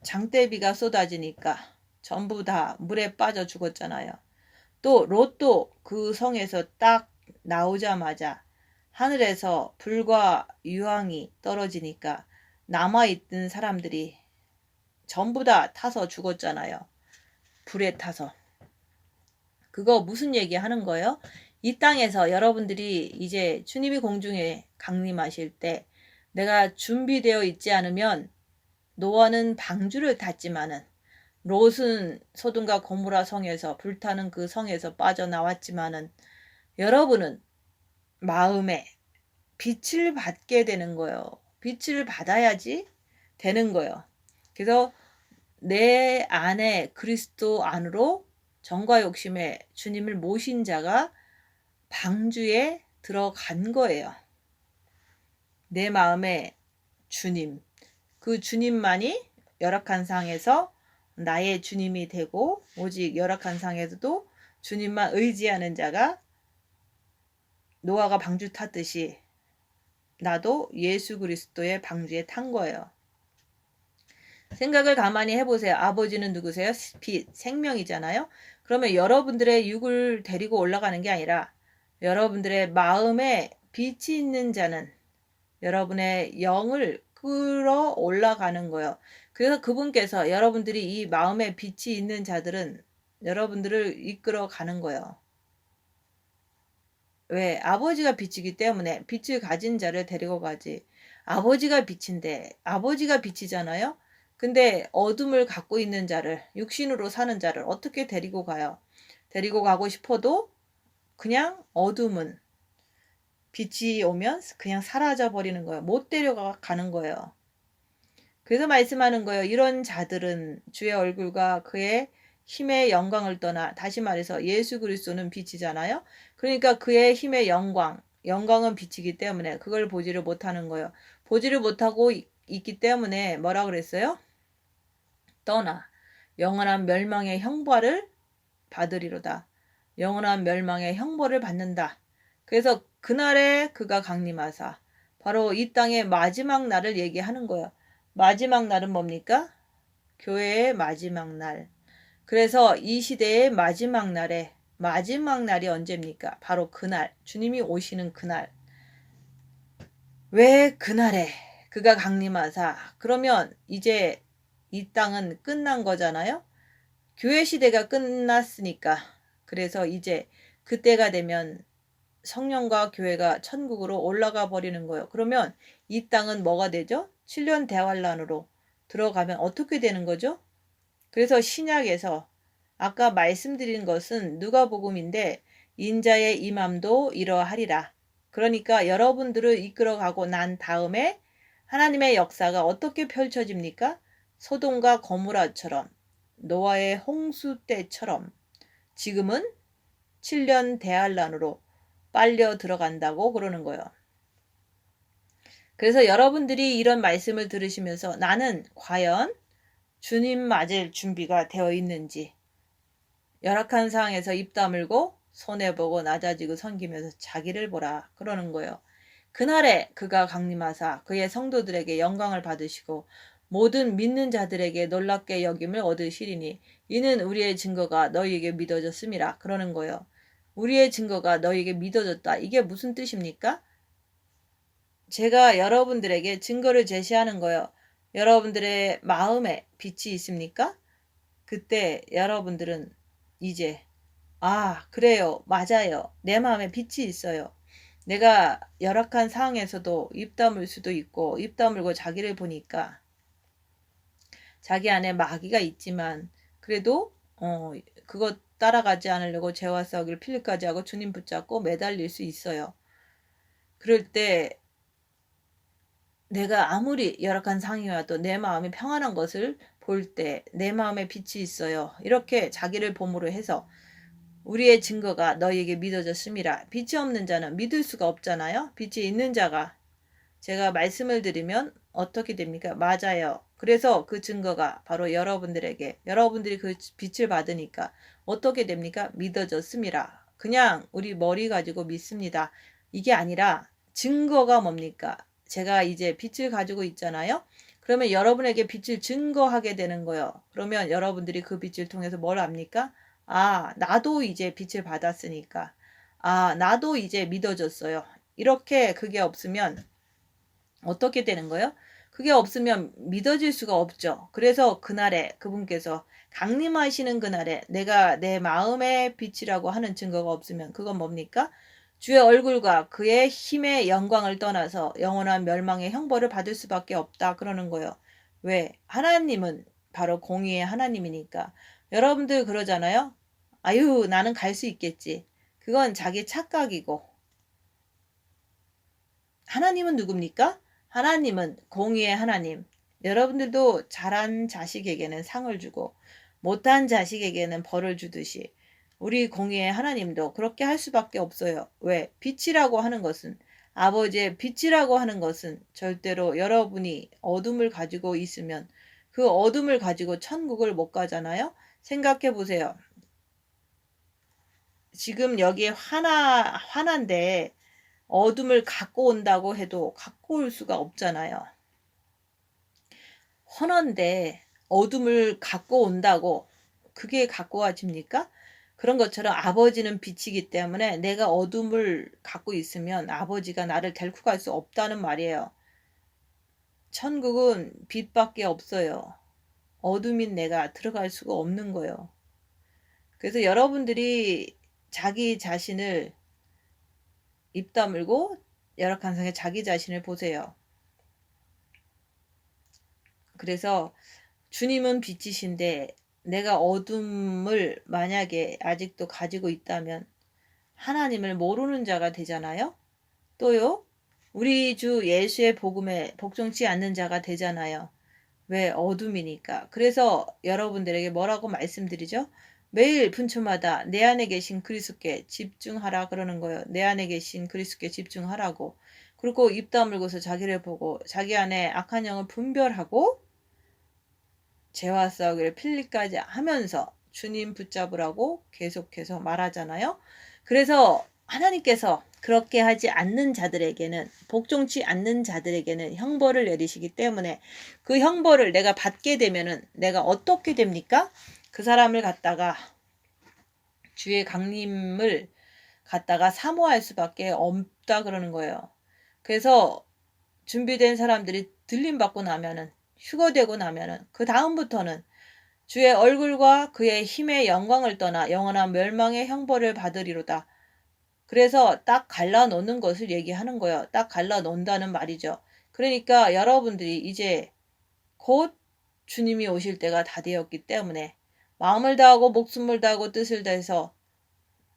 장대비가 쏟아지니까 전부 다 물에 빠져 죽었잖아요. 또 롯도 그 성에서 딱 나오자마자 하늘에서 불과 유황이 떨어지니까 남아있던 사람들이 전부 다 타서 죽었잖아요. 불에 타서. 그거 무슨 얘기 하는 거예요? 이 땅에서 여러분들이 이제 주님이 공중에 강림하실 때 내가 준비되어 있지 않으면 노아는 방주를 탔지만은 롯은 소돔과 고모라 성에서 불타는 그 성에서 빠져나왔지만은 여러분은 마음에 빛을 받게 되는 거예요. 빛을 받아야지 되는 거예요. 그래서 내 안에 그리스도 안으로 정과 욕심에 주님을 모신 자가 방주에 들어간 거예요. 내 마음에 주님, 그 주님만이 열악한 상에서 나의 주님이 되고 오직 열악한 상에서도 주님만 의지하는 자가 노아가 방주 탔듯이 나도 예수 그리스도의 방주에 탄 거예요. 생각을 가만히 해보세요. 아버지는 누구세요? 빛, 생명이잖아요. 그러면 여러분들의 육을 데리고 올라가는 게 아니라 여러분들의 마음에 빛이 있는 자는 여러분의 영을 끌어 올라가는 거예요. 그래서 그분께서 여러분들이 이 마음에 빛이 있는 자들은 여러분들을 이끌어 가는 거예요. 왜? 아버지가 빛이기 때문에 빛을 가진 자를 데리고 가지. 아버지가 빛인데 아버지가 빛이잖아요. 근데 어둠을 갖고 있는 자를, 육신으로 사는 자를 어떻게 데리고 가요? 데리고 가고 싶어도 그냥 어둠은 빛이 오면 그냥 사라져 버리는 거예요. 못 데려가는 거예요. 그래서 말씀하는 거예요. 이런 자들은 주의 얼굴과 그의 힘의 영광을 떠나, 다시 말해서 예수 그리스도는 빛이잖아요. 그러니까 그의 힘의 영광은 빛이기 때문에 그걸 보지를 못하는 거예요. 보지를 못하고 있기 때문에 뭐라 그랬어요? 떠나 영원한 멸망의 형벌을 받으리로다. 영원한 멸망의 형벌을 받는다. 그래서 그날에 그가 강림하사 바로 이 땅의 마지막 날을 얘기하는 거예요. 마지막 날은 뭡니까? 교회의 마지막 날. 그래서 이 시대의 마지막 날이 언제입니까? 바로 그날, 주님이 오시는 그날. 왜 그날에 그가 강림하사? 그러면 이제 이 땅은 끝난 거잖아요. 교회 시대가 끝났으니까. 그래서 이제 그때가 되면 성령과 교회가 천국으로 올라가 버리는 거예요. 그러면 이 땅은 뭐가 되죠? 7년 대환란으로 들어가면 어떻게 되는 거죠? 그래서 신약에서 아까 말씀드린 것은 누가복음인데 인자의 임함도 이러하리라. 그러니까 여러분들을 이끌어가고 난 다음에 하나님의 역사가 어떻게 펼쳐집니까? 소돔과 거무라처럼 노아의 홍수 때처럼 지금은 7년 대환란으로 빨려 들어간다고 그러는 거예요. 그래서 여러분들이 이런 말씀을 들으시면서 나는 과연 주님 맞을 준비가 되어 있는지, 열악한 상황에서 입 다물고 손해보고 낮아지고 섬기면서 자기를 보라 그러는 거예요. 그날에 그가 강림하사 그의 성도들에게 영광을 받으시고 모든 믿는 자들에게 놀랍게 여김을 얻으시리니 이는 우리의 증거가 너희에게 믿어졌음이라 그러는 거예요. 우리의 증거가 너희에게 믿어졌다. 이게 무슨 뜻입니까? 제가 여러분들에게 증거를 제시하는 거예요. 여러분들의 마음에 빛이 있습니까? 그때 여러분들은 이제 그래요. 맞아요. 내 마음에 빛이 있어요. 내가 열악한 상황에서도 입 다물 수도 있고 입 다물고 자기를 보니까 자기 안에 마귀가 있지만 그래도 그것 따라가지 않으려고 죄와 싸우기를 필리까지 하고 주님 붙잡고 매달릴 수 있어요. 그럴 때 내가 아무리 열악한 상황이 와도 내 마음이 평안한 것을 볼 때 내 마음에 빛이 있어요. 이렇게 자기를 봄으로 해서 우리의 증거가 너희에게 믿어졌음이라. 빛이 없는 자는 믿을 수가 없잖아요. 빛이 있는 자가 제가 말씀을 드리면 어떻게 됩니까? 맞아요. 그래서 그 증거가 바로 여러분들이 그 빛을 받으니까 어떻게 됩니까? 믿어졌음이라. 그냥 우리 머리 가지고 믿습니다. 이게 아니라 증거가 뭡니까? 제가 이제 빛을 가지고 있잖아요. 그러면 여러분에게 빛을 증거하게 되는 거예요. 그러면 여러분들이 그 빛을 통해서 뭘 압니까? 나도 이제 빛을 받았으니까. 나도 이제 믿어졌어요. 이렇게 그게 없으면 어떻게 되는 거예요? 그게 없으면 믿어질 수가 없죠. 그래서 그날에 그분께서 강림하시는 그날에 내가 내 마음의 빛이라고 하는 증거가 없으면 그건 뭡니까? 주의 얼굴과 그의 힘의 영광을 떠나서 영원한 멸망의 형벌을 받을 수밖에 없다 그러는 거예요. 왜? 하나님은 바로 공의의 하나님이니까. 여러분들 그러잖아요. 아유, 나는 갈 수 있겠지. 그건 자기 착각이고. 하나님은 누굽니까? 하나님은 공의의 하나님. 여러분들도 잘한 자식에게는 상을 주고 못한 자식에게는 벌을 주듯이 우리 공의의 하나님도 그렇게 할 수밖에 없어요. 왜? 빛이라고 하는 것은 아버지의 빛이라고 하는 것은 절대로 여러분이 어둠을 가지고 있으면 그 어둠을 가지고 천국을 못 가잖아요. 생각해 보세요. 지금 여기에 화난데 어둠을 갖고 온다고 해도 갖고 올 수가 없잖아요. 헌한데 어둠을 갖고 온다고 그게 갖고 와집니까? 그런 것처럼 아버지는 빛이기 때문에 내가 어둠을 갖고 있으면 아버지가 나를 데리고 갈 수 없다는 말이에요. 천국은 빛밖에 없어요. 어둠인 내가 들어갈 수가 없는 거예요. 그래서 여러분들이 자기 자신을 입 다물고 열악한 상에 자기 자신을 보세요. 그래서 주님은 빛이신데 내가 어둠을 만약에 아직도 가지고 있다면 하나님을 모르는 자가 되잖아요. 또요, 우리 주 예수의 복음에 복종치 않는 자가 되잖아요. 왜? 어둠이니까. 그래서 여러분들에게 뭐라고 말씀드리죠? 매일 분초마다 내 안에 계신 그리스도께 집중하라 그러는 거예요. 내 안에 계신 그리스도께 집중하라고. 그리고 입 다물고서 자기를 보고 자기 안에 악한 영을 분별하고 죄와 싸우기를 필리까지 하면서 주님 붙잡으라고 계속해서 말하잖아요. 그래서 하나님께서 그렇게 하지 않는 자들에게는, 복종치 않는 자들에게는 형벌을 내리시기 때문에 그 형벌을 내가 받게 되면은 내가 어떻게 됩니까? 그 사람을 갖다가 주의 강림을 갖다가 사모할 수밖에 없다 그러는 거예요. 그래서 준비된 사람들이 들림받고 나면은, 휴거되고 나면은 그 다음부터는 주의 얼굴과 그의 힘의 영광을 떠나 영원한 멸망의 형벌을 받으리로다. 그래서 딱 갈라놓는 것을 얘기하는 거예요. 딱 갈라놓는다는 말이죠. 그러니까 여러분들이 이제 곧 주님이 오실 때가 다 되었기 때문에 마음을 다하고 목숨을 다하고 뜻을 다해서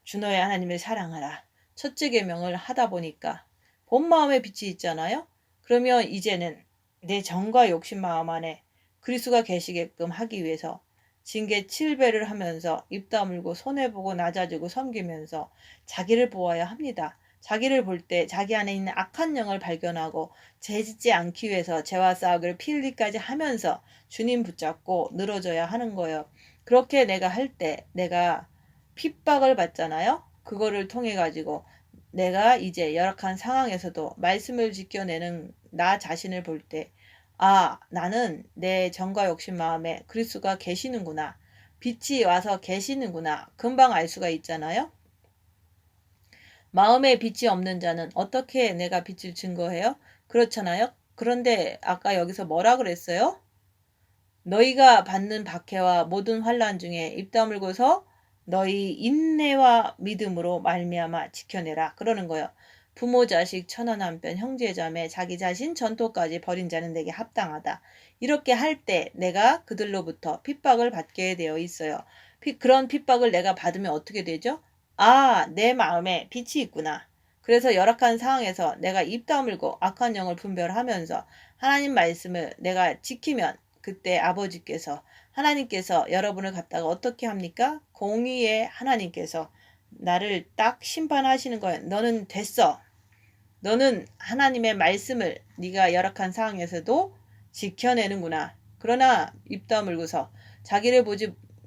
주 너의 하나님을 사랑하라. 첫째 계명을 하다 보니까 본 마음에 빛이 있잖아요. 그러면 이제는 내 정과 욕심 마음 안에 그리스도가 계시게끔 하기 위해서 징계 7배를 하면서 입 다물고 손해보고 낮아지고 섬기면서 자기를 보아야 합니다. 자기를 볼 때 자기 안에 있는 악한 영을 발견하고 죄짓지 않기 위해서 죄와 싸우기를 피 흘리까지 하면서 주님 붙잡고 늘어져야 하는 거예요. 그렇게 내가 할 때 내가 핍박을 받잖아요. 그거를 통해 가지고 내가 이제 열악한 상황에서도 말씀을 지켜내는 나 자신을 볼 때, 아, 나는 내 정과 욕심 마음에 그리스도가 계시는구나. 빛이 와서 계시는구나. 금방 알 수가 있잖아요. 마음에 빛이 없는 자는 어떻게 내가 빛을 증거해요? 그렇잖아요. 그런데 아까 여기서 뭐라 그랬어요? 너희가 받는 박해와 모든 환난 중에 입 다물고서 너희 인내와 믿음으로 말미암아 지켜내라. 그러는 거예요. 부모 자식 천하 남편 형제 자매 자기 자신 전토까지 버린 자는 내게 합당하다. 이렇게 할 때 내가 그들로부터 핍박을 받게 되어 있어요. 그런 핍박을 내가 받으면 어떻게 되죠? 아, 내 마음에 빛이 있구나. 그래서 열악한 상황에서 내가 입 다물고 악한 영을 분별하면서 하나님 말씀을 내가 지키면 그때 아버지께서 하나님께서 여러분을 갖다가 어떻게 합니까? 공의의 하나님께서 나를 딱 심판하시는 거예요. 너는 됐어. 너는 하나님의 말씀을 네가 열악한 상황에서도 지켜내는구나. 그러나 입 다물고서 자기를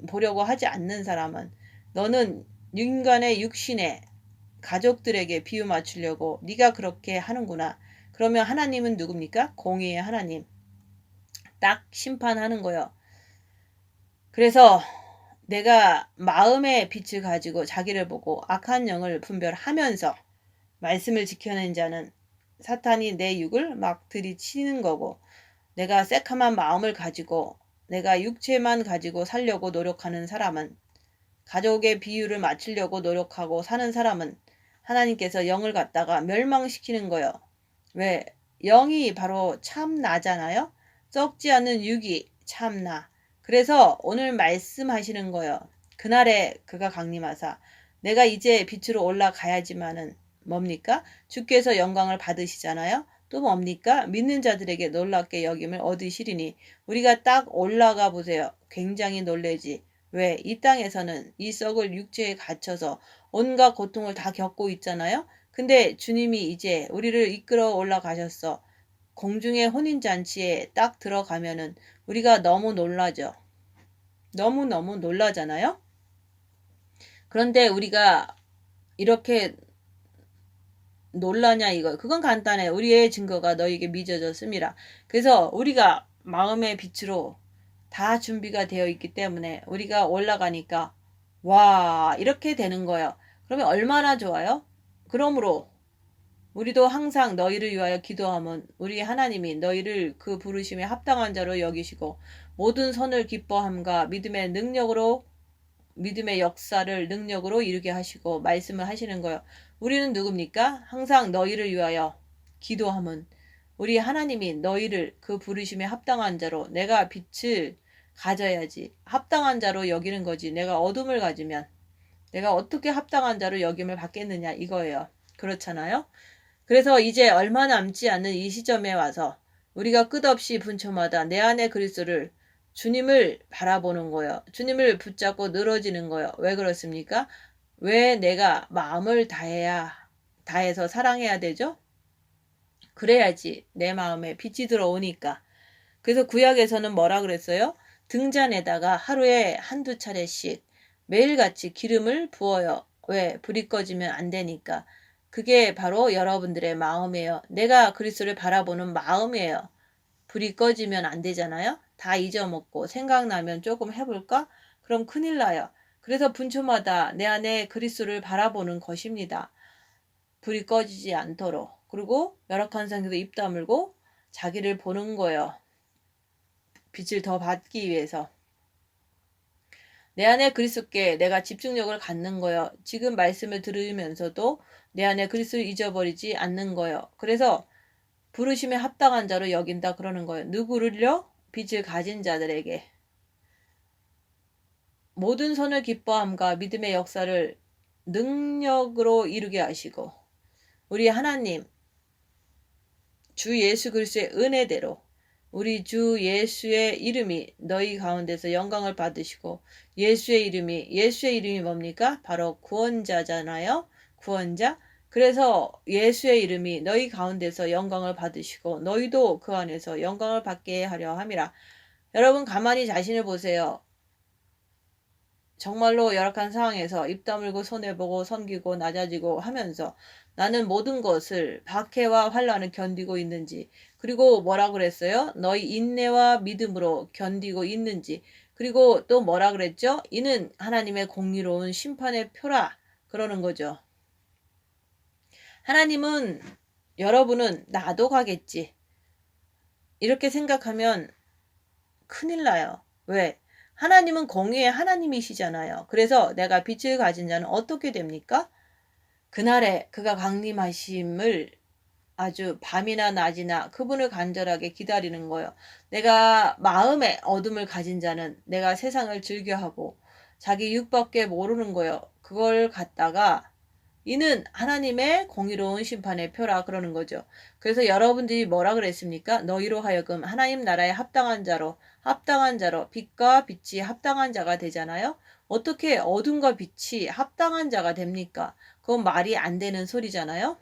보려고 하지 않는 사람은 너는 인간의 육신에 가족들에게 비유 맞추려고 네가 그렇게 하는구나. 그러면 하나님은 누굽니까? 공의의 하나님. 딱 심판하는 거예요. 그래서 내가 마음의 빛을 가지고 자기를 보고 악한 영을 분별하면서 말씀을 지켜낸 자는 사탄이 내 육을 막 들이치는 거고, 내가 새카만 마음을 가지고 내가 육체만 가지고 살려고 노력하는 사람은, 가족의 비유를 맞추려고 노력하고 사는 사람은 하나님께서 영을 갖다가 멸망시키는 거예요. 왜? 영이 바로 참나잖아요. 썩지 않는 육이 참나. 그래서 오늘 말씀하시는 거예요. 그날에 그가 강림하사 내가 이제 빛으로 올라가야지만은 뭡니까? 주께서 영광을 받으시잖아요. 또 뭡니까? 믿는 자들에게 놀랍게 여김을 얻으시리니, 우리가 딱 올라가 보세요. 굉장히 놀래지. 왜? 이 땅에서는 이 썩을 육체에 갇혀서 온갖 고통을 다 겪고 있잖아요. 근데 주님이 이제 우리를 이끌어 올라가셨어. 공중의 혼인잔치에 딱 들어가면은 우리가 너무 놀라죠. 너무너무 놀라잖아요. 그런데 우리가 이렇게 놀라냐 이거. 그건 간단해. 우리의 증거가 너에게 믿어졌습니다. 그래서 우리가 마음의 빛으로 다 준비가 되어 있기 때문에 우리가 올라가니까 와, 이렇게 되는 거예요. 그러면 얼마나 좋아요? 그러므로 우리도 항상 너희를 위하여 기도하면 우리 하나님이 너희를 그 부르심에 합당한 자로 여기시고 모든 선을 기뻐함과 믿음의 역사를 능력으로 이루게 하시고 말씀을 하시는 거예요. 우리는 누굽니까? 항상 너희를 위하여 기도하면 우리 하나님이 너희를 그 부르심에 합당한 자로, 내가 빛을 가져야지 합당한 자로 여기는 거지. 내가 어둠을 가지면 내가 어떻게 합당한 자로 여김을 받겠느냐 이거예요. 그렇잖아요. 그래서 이제 얼마 남지 않는 이 시점에 와서 우리가 끝없이 분초마다 내 안에 그리스도를, 주님을 바라보는 거예요. 주님을 붙잡고 늘어지는 거예요. 왜 그렇습니까? 왜 내가 마음을 다해서 사랑해야 되죠? 그래야지 내 마음에 빛이 들어오니까. 그래서 구약에서는 뭐라 그랬어요? 등잔에다가 하루에 한두 차례씩 매일같이 기름을 부어요. 왜? 불이 꺼지면 안 되니까. 그게 바로 여러분들의 마음이에요. 내가 그리스도를 바라보는 마음이에요. 불이 꺼지면 안 되잖아요. 다 잊어먹고 생각나면 조금 해볼까? 그럼 큰일 나요. 그래서 분초마다 내 안에 그리스도를 바라보는 것입니다. 불이 꺼지지 않도록. 그리고 열악한 상태도 입 다물고 자기를 보는 거예요. 빛을 더 받기 위해서. 내 안에 그리스도께 내가 집중력을 갖는 거예요. 지금 말씀을 들으면서도 내 안에 그리스도를 잊어버리지 않는 거예요. 그래서 부르심에 합당한 자로 여긴다 그러는 거예요. 누구를요? 빛을 가진 자들에게. 모든 선을 기뻐함과 믿음의 역사를 능력으로 이루게 하시고 우리 하나님 주 예수 그리스도의 은혜대로 우리 주 예수의 이름이 너희 가운데서 영광을 받으시고, 예수의 이름이 뭡니까? 바로 구원자잖아요. 구원자. 그래서 예수의 이름이 너희 가운데서 영광을 받으시고 너희도 그 안에서 영광을 받게 하려 함이라. 여러분 가만히 자신을 보세요. 정말로 열악한 상황에서 입 다물고 손해보고 섬기고 낮아지고 하면서 나는 모든 것을 박해와 환난을 견디고 있는지, 그리고 뭐라 그랬어요? 너희 인내와 믿음으로 견디고 있는지, 그리고 또 뭐라 그랬죠? 이는 하나님의 공의로운 심판의 표라 그러는 거죠. 하나님은 여러분은 나도 가겠지 이렇게 생각하면 큰일 나요. 왜? 하나님은 공의의 하나님이시잖아요. 그래서 내가 빛을 가진 자는 어떻게 됩니까? 그날에 그가 강림하심을 아주 밤이나 낮이나 그분을 간절하게 기다리는 거예요. 내가 마음에 어둠을 가진 자는 내가 세상을 즐겨하고 자기 육밖에 모르는 거예요. 그걸 갖다가 이는 하나님의 공의로운 심판의 표라 그러는 거죠. 그래서 여러분들이 뭐라 그랬습니까? 너희로 하여금 하나님 나라에 합당한 자로 빛과 빛이 합당한 자가 되잖아요. 어떻게 어둠과 빛이 합당한 자가 됩니까? 그건 말이 안 되는 소리잖아요.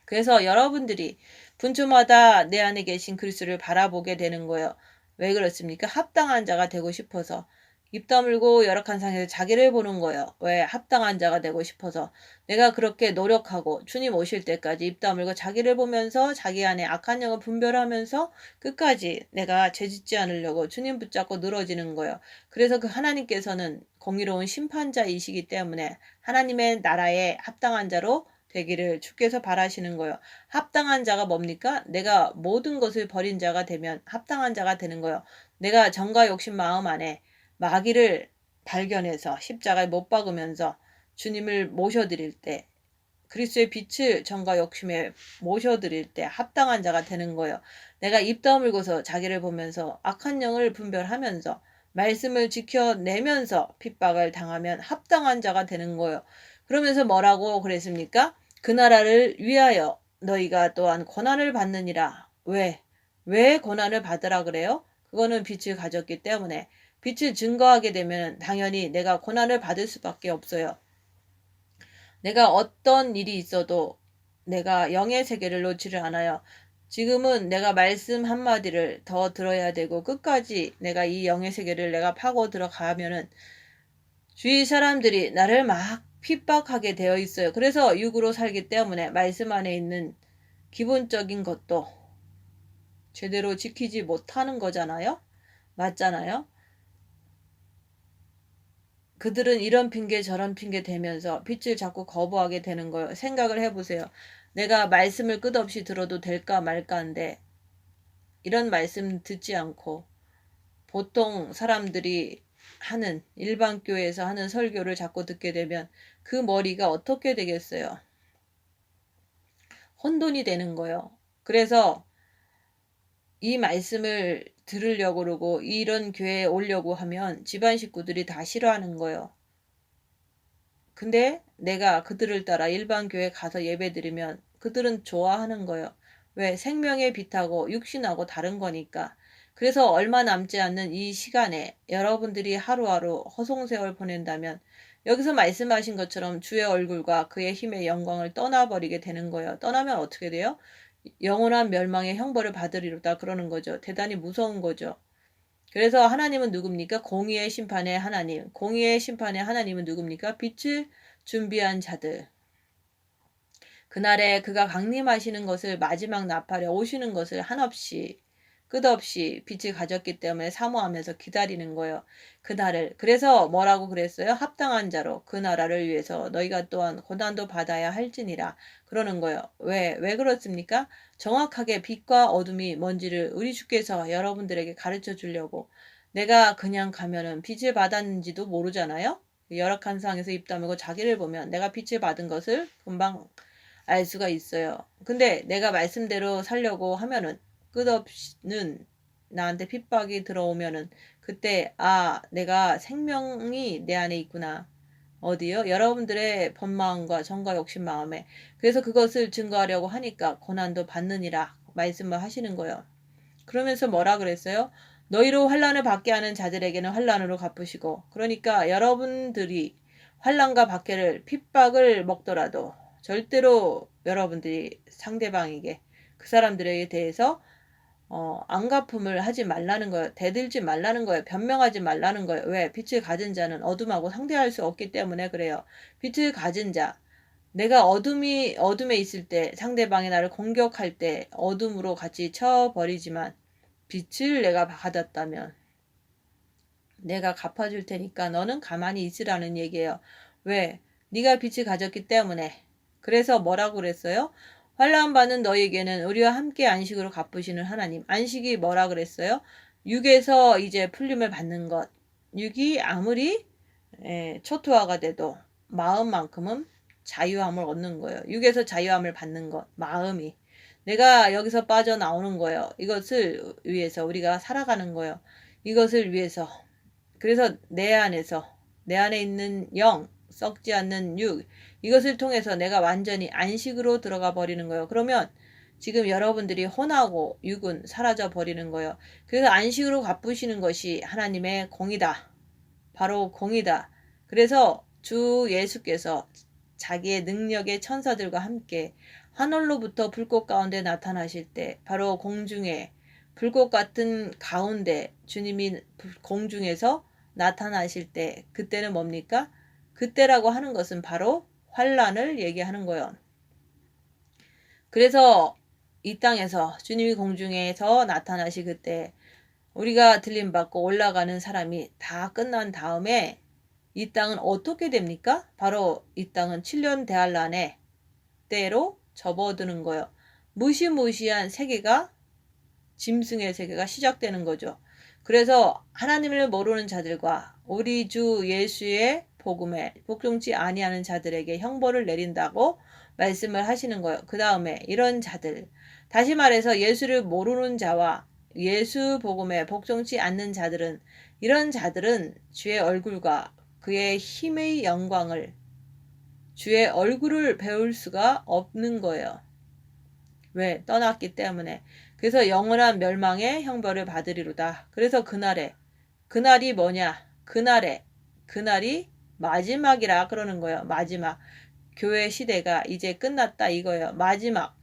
그래서 여러분들이 분초마다 내 안에 계신 그리스도를 바라보게 되는 거예요. 왜 그렇습니까? 합당한 자가 되고 싶어서. 입 다물고 열악한 상에서 자기를 보는 거예요. 왜? 합당한 자가 되고 싶어서. 내가 그렇게 노력하고 주님 오실 때까지 입 다물고 자기를 보면서 자기 안에 악한 영을 분별하면서 끝까지 내가 죄짓지 않으려고 주님 붙잡고 늘어지는 거예요. 그래서 그 하나님께서는 공의로운 심판자이시기 때문에 하나님의 나라에 합당한 자로 되기를 주께서 바라시는 거예요. 합당한 자가 뭡니까? 내가 모든 것을 버린 자가 되면 합당한 자가 되는 거예요. 내가 정과 욕심 마음 안에 마귀를 발견해서 십자가에 못 박으면서 주님을 모셔드릴 때, 그리스도의 빛을 정과 욕심에 모셔드릴 때 합당한 자가 되는 거예요. 내가 입 다물고서 자기를 보면서 악한 영을 분별하면서 말씀을 지켜내면서 핍박을 당하면 합당한 자가 되는 거예요. 그러면서 뭐라고 그랬습니까? 그 나라를 위하여 너희가 또한 고난을 받느니라. 왜 고난을 받으라 그래요? 그거는 빛을 가졌기 때문에. 빛을 증거하게 되면 당연히 내가 고난을 받을 수밖에 없어요. 내가 어떤 일이 있어도 내가 영의 세계를 놓지를 않아요. 지금은 내가 말씀 한마디를 더 들어야 되고 끝까지 내가 이 영의 세계를 내가 파고 들어가면은 주위 사람들이 나를 막 핍박하게 되어 있어요. 그래서 육으로 살기 때문에 말씀 안에 있는 기본적인 것도 제대로 지키지 못하는 거잖아요. 맞잖아요. 그들은 이런 핑계 저런 핑계 대면서 빛을 자꾸 거부하게 되는 거예요. 생각을 해보세요. 내가 말씀을 끝없이 들어도 될까 말까인데 이런 말씀 듣지 않고 보통 사람들이 하는 일반 교회에서 하는 설교를 자꾸 듣게 되면 그 머리가 어떻게 되겠어요? 혼돈이 되는 거예요. 그래서 이 말씀을 들으려고 그러고 이런 교회에 오려고 하면 집안 식구들이 다 싫어하는 거예요. 근데 내가 그들을 따라 일반 교회 가서 예배 드리면 그들은 좋아하는 거예요. 왜? 생명의 빛하고 육신하고 다른 거니까. 그래서 얼마 남지 않는 이 시간에 여러분들이 하루하루 허송세월 보낸다면 여기서 말씀하신 것처럼 주의 얼굴과 그의 힘의 영광을 떠나버리게 되는 거예요. 떠나면 어떻게 돼요? 영원한 멸망의 형벌을 받으리로다 그러는 거죠. 대단히 무서운 거죠. 그래서 하나님은 누굽니까? 공의의 심판의 하나님. 공의의 심판의 하나님은 누굽니까? 빛을 준비한 자들. 그날에 그가 강림하시는 것을 마지막 나팔에 오시는 것을 한없이 끝없이 빛을 가졌기 때문에 사모하면서 기다리는 거예요. 그날을. 그래서 뭐라고 그랬어요? 합당한 자로 그 나라를 위해서 너희가 또한 고난도 받아야 할지니라. 그러는 거예요. 왜 그렇습니까? 정확하게 빛과 어둠이 뭔지를 우리 주께서 여러분들에게 가르쳐 주려고. 내가 그냥 가면은 빛을 받았는지도 모르잖아요? 열악한 상황에서 입 다물고 자기를 보면 내가 빛을 받은 것을 금방 알 수가 있어요. 근데 내가 말씀대로 살려고 하면은 끝없이는 나한테 핍박이 들어오면은 그때 내가 생명이 내 안에 있구나. 어디요? 여러분들의 번마음과 정과 욕심 마음에. 그래서 그것을 증거하려고 하니까 고난도 받느니라 말씀을 하시는 거예요. 그러면서 뭐라 그랬어요? 너희로 환난을 받게 하는 자들에게는 환난으로 갚으시고. 그러니까 여러분들이 환난과 박해를 핍박을 먹더라도 절대로 여러분들이 상대방에게 그 사람들에 대해서 안갚음을 하지 말라는 거예요. 대들지 말라는 거예요. 변명하지 말라는 거예요. 왜? 빛을 가진 자는 어둠하고 상대할 수 없기 때문에 그래요. 빛을 가진 자. 내가 어둠에 있을 때 상대방이 나를 공격할 때 어둠으로 같이 쳐버리지만 빛을 내가 받았다면 내가 갚아줄 테니까 너는 가만히 있으라는 얘기예요. 왜? 네가 빛을 가졌기 때문에. 그래서 뭐라고 그랬어요? 환난 받는 너에게는 우리와 함께 안식으로 갚으시는 하나님. 안식이 뭐라 그랬어요? 육에서 이제 풀림을 받는 것. 육이 아무리 초토화가 돼도 마음만큼은 자유함을 얻는 거예요. 육에서 자유함을 받는 것. 마음이. 내가 여기서 빠져나오는 거예요. 이것을 위해서 우리가 살아가는 거예요. 이것을 위해서. 그래서 내 안에 있는 영, 썩지 않는 육, 이것을 통해서 내가 완전히 안식으로 들어가 버리는 거예요. 그러면 지금 여러분들이 혼하고 육은 사라져 버리는 거예요. 그래서 안식으로 갚으시는 것이 하나님의 공이다. 바로 공이다. 그래서 주 예수께서 자기의 능력의 천사들과 함께 하늘로부터 불꽃 가운데 나타나실 때 바로 공중에 불꽃 같은 가운데 주님이 공중에서 나타나실 때 그때는 뭡니까? 그때라고 하는 것은 바로 환난을 얘기하는 거예요. 그래서 이 땅에서 주님이 공중에서 나타나시 그때 우리가 들림받고 올라가는 사람이 다 끝난 다음에 이 땅은 어떻게 됩니까? 바로 이 땅은 7년 대환란의 때로 접어드는 거예요. 무시무시한 세계가 짐승의 세계가 시작되는 거죠. 그래서 하나님을 모르는 자들과 우리 주 예수의 복음에 복종치 아니하는 자들에게 형벌을 내린다고 말씀을 하시는 거예요. 그 다음에 이런 자들, 다시 말해서 예수를 모르는 자와 예수 복음에 복종치 않는 자들은 이런 자들은 주의 얼굴과 그의 힘의 영광을 주의 얼굴을 배울 수가 없는 거예요. 왜? 떠났기 때문에. 그래서 영원한 멸망의 형벌을 받으리로다. 그래서 그날이 뭐냐? 그날이 마지막이라 그러는 거예요. 마지막. 교회 시대가 이제 끝났다 이거예요. 마지막.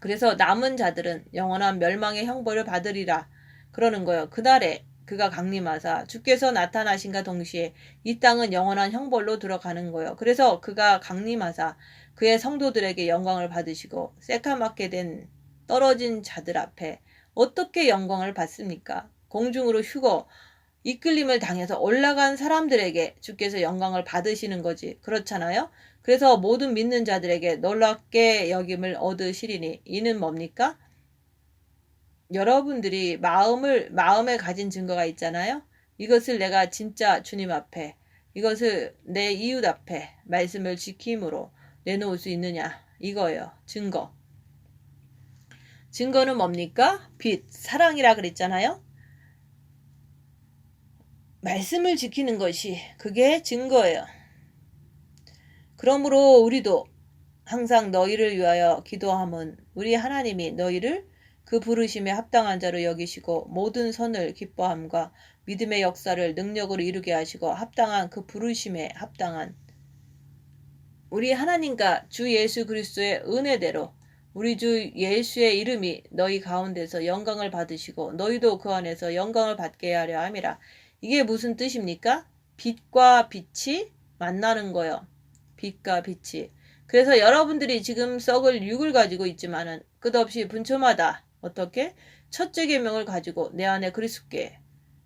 그래서 남은 자들은 영원한 멸망의 형벌을 받으리라 그러는 거예요. 그날에 그가 강림하사 주께서 나타나신과 동시에 이 땅은 영원한 형벌로 들어가는 거예요. 그래서 그가 강림하사 그의 성도들에게 영광을 받으시고 새카맣게 된 떨어진 자들 앞에 어떻게 영광을 받습니까? 공중으로 휴거 이끌림을 당해서 올라간 사람들에게 주께서 영광을 받으시는 거지. 그렇잖아요? 그래서 모든 믿는 자들에게 놀랍게 여김을 얻으시리니 이는 뭡니까? 여러분들이 마음에 가진 증거가 있잖아요. 이것을 내가 진짜 주님 앞에 이것을 내 이웃 앞에 말씀을 지킴으로 내놓을 수 있느냐 이거예요. 증거는 뭡니까? 빛, 사랑이라 그랬잖아요. 말씀을 지키는 것이 그게 증거예요. 그러므로 우리도 항상 너희를 위하여 기도함은 우리 하나님이 너희를 그 부르심에 합당한 자로 여기시고 모든 선을 기뻐함과 믿음의 역사를 능력으로 이루게 하시고 합당한 그 부르심에 합당한 우리 하나님과 주 예수 그리스도의 은혜대로 우리 주 예수의 이름이 너희 가운데서 영광을 받으시고 너희도 그 안에서 영광을 받게 하려 함이라. 이게 무슨 뜻입니까? 빛과 빛이 만나는 거예요. 빛과 빛이. 그래서 여러분들이 지금 썩을 육을 가지고 있지만은 끝없이 분초마다 어떻게? 첫째 계명을 가지고 내 안에 그리스도께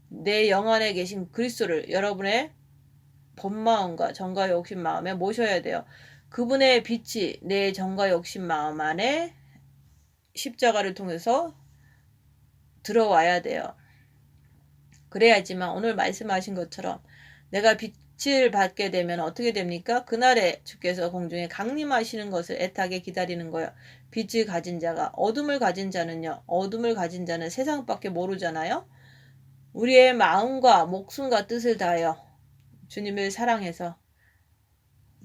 내 영 안에 계신 그리스도를 여러분의 본마음과 정과 욕심 마음에 모셔야 돼요. 그분의 빛이 내 정과 욕심 마음 안에 십자가를 통해서 들어와야 돼요. 그래야지만 오늘 말씀하신 것처럼 내가 빛을 받게 되면 어떻게 됩니까? 그날에 주께서 공중에 강림하시는 것을 애타게 기다리는 거예요. 빛을 가진 자가 어둠을 가진 자는요. 어둠을 가진 자는 세상밖에 모르잖아요. 우리의 마음과 목숨과 뜻을 다하여 주님을 사랑해서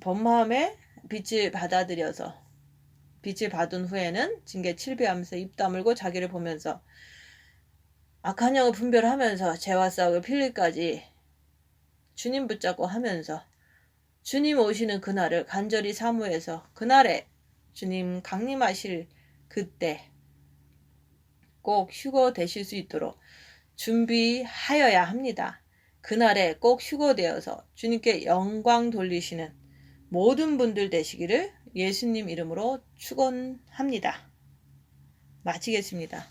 본마음에 빛을 받아들여서 빛을 받은 후에는 징계 7배하면서 입 다물고 자기를 보면서 악한 영을 분별하면서 죄와 싸우고 필리까지 주님 붙잡고 하면서 주님 오시는 그날을 간절히 사모해서 그날에 주님 강림하실 그때 꼭 휴거 되실 수 있도록 준비하여야 합니다. 그날에 꼭 휴거되어서 주님께 영광 돌리시는 모든 분들 되시기를 예수님 이름으로 축원합니다. 마치겠습니다.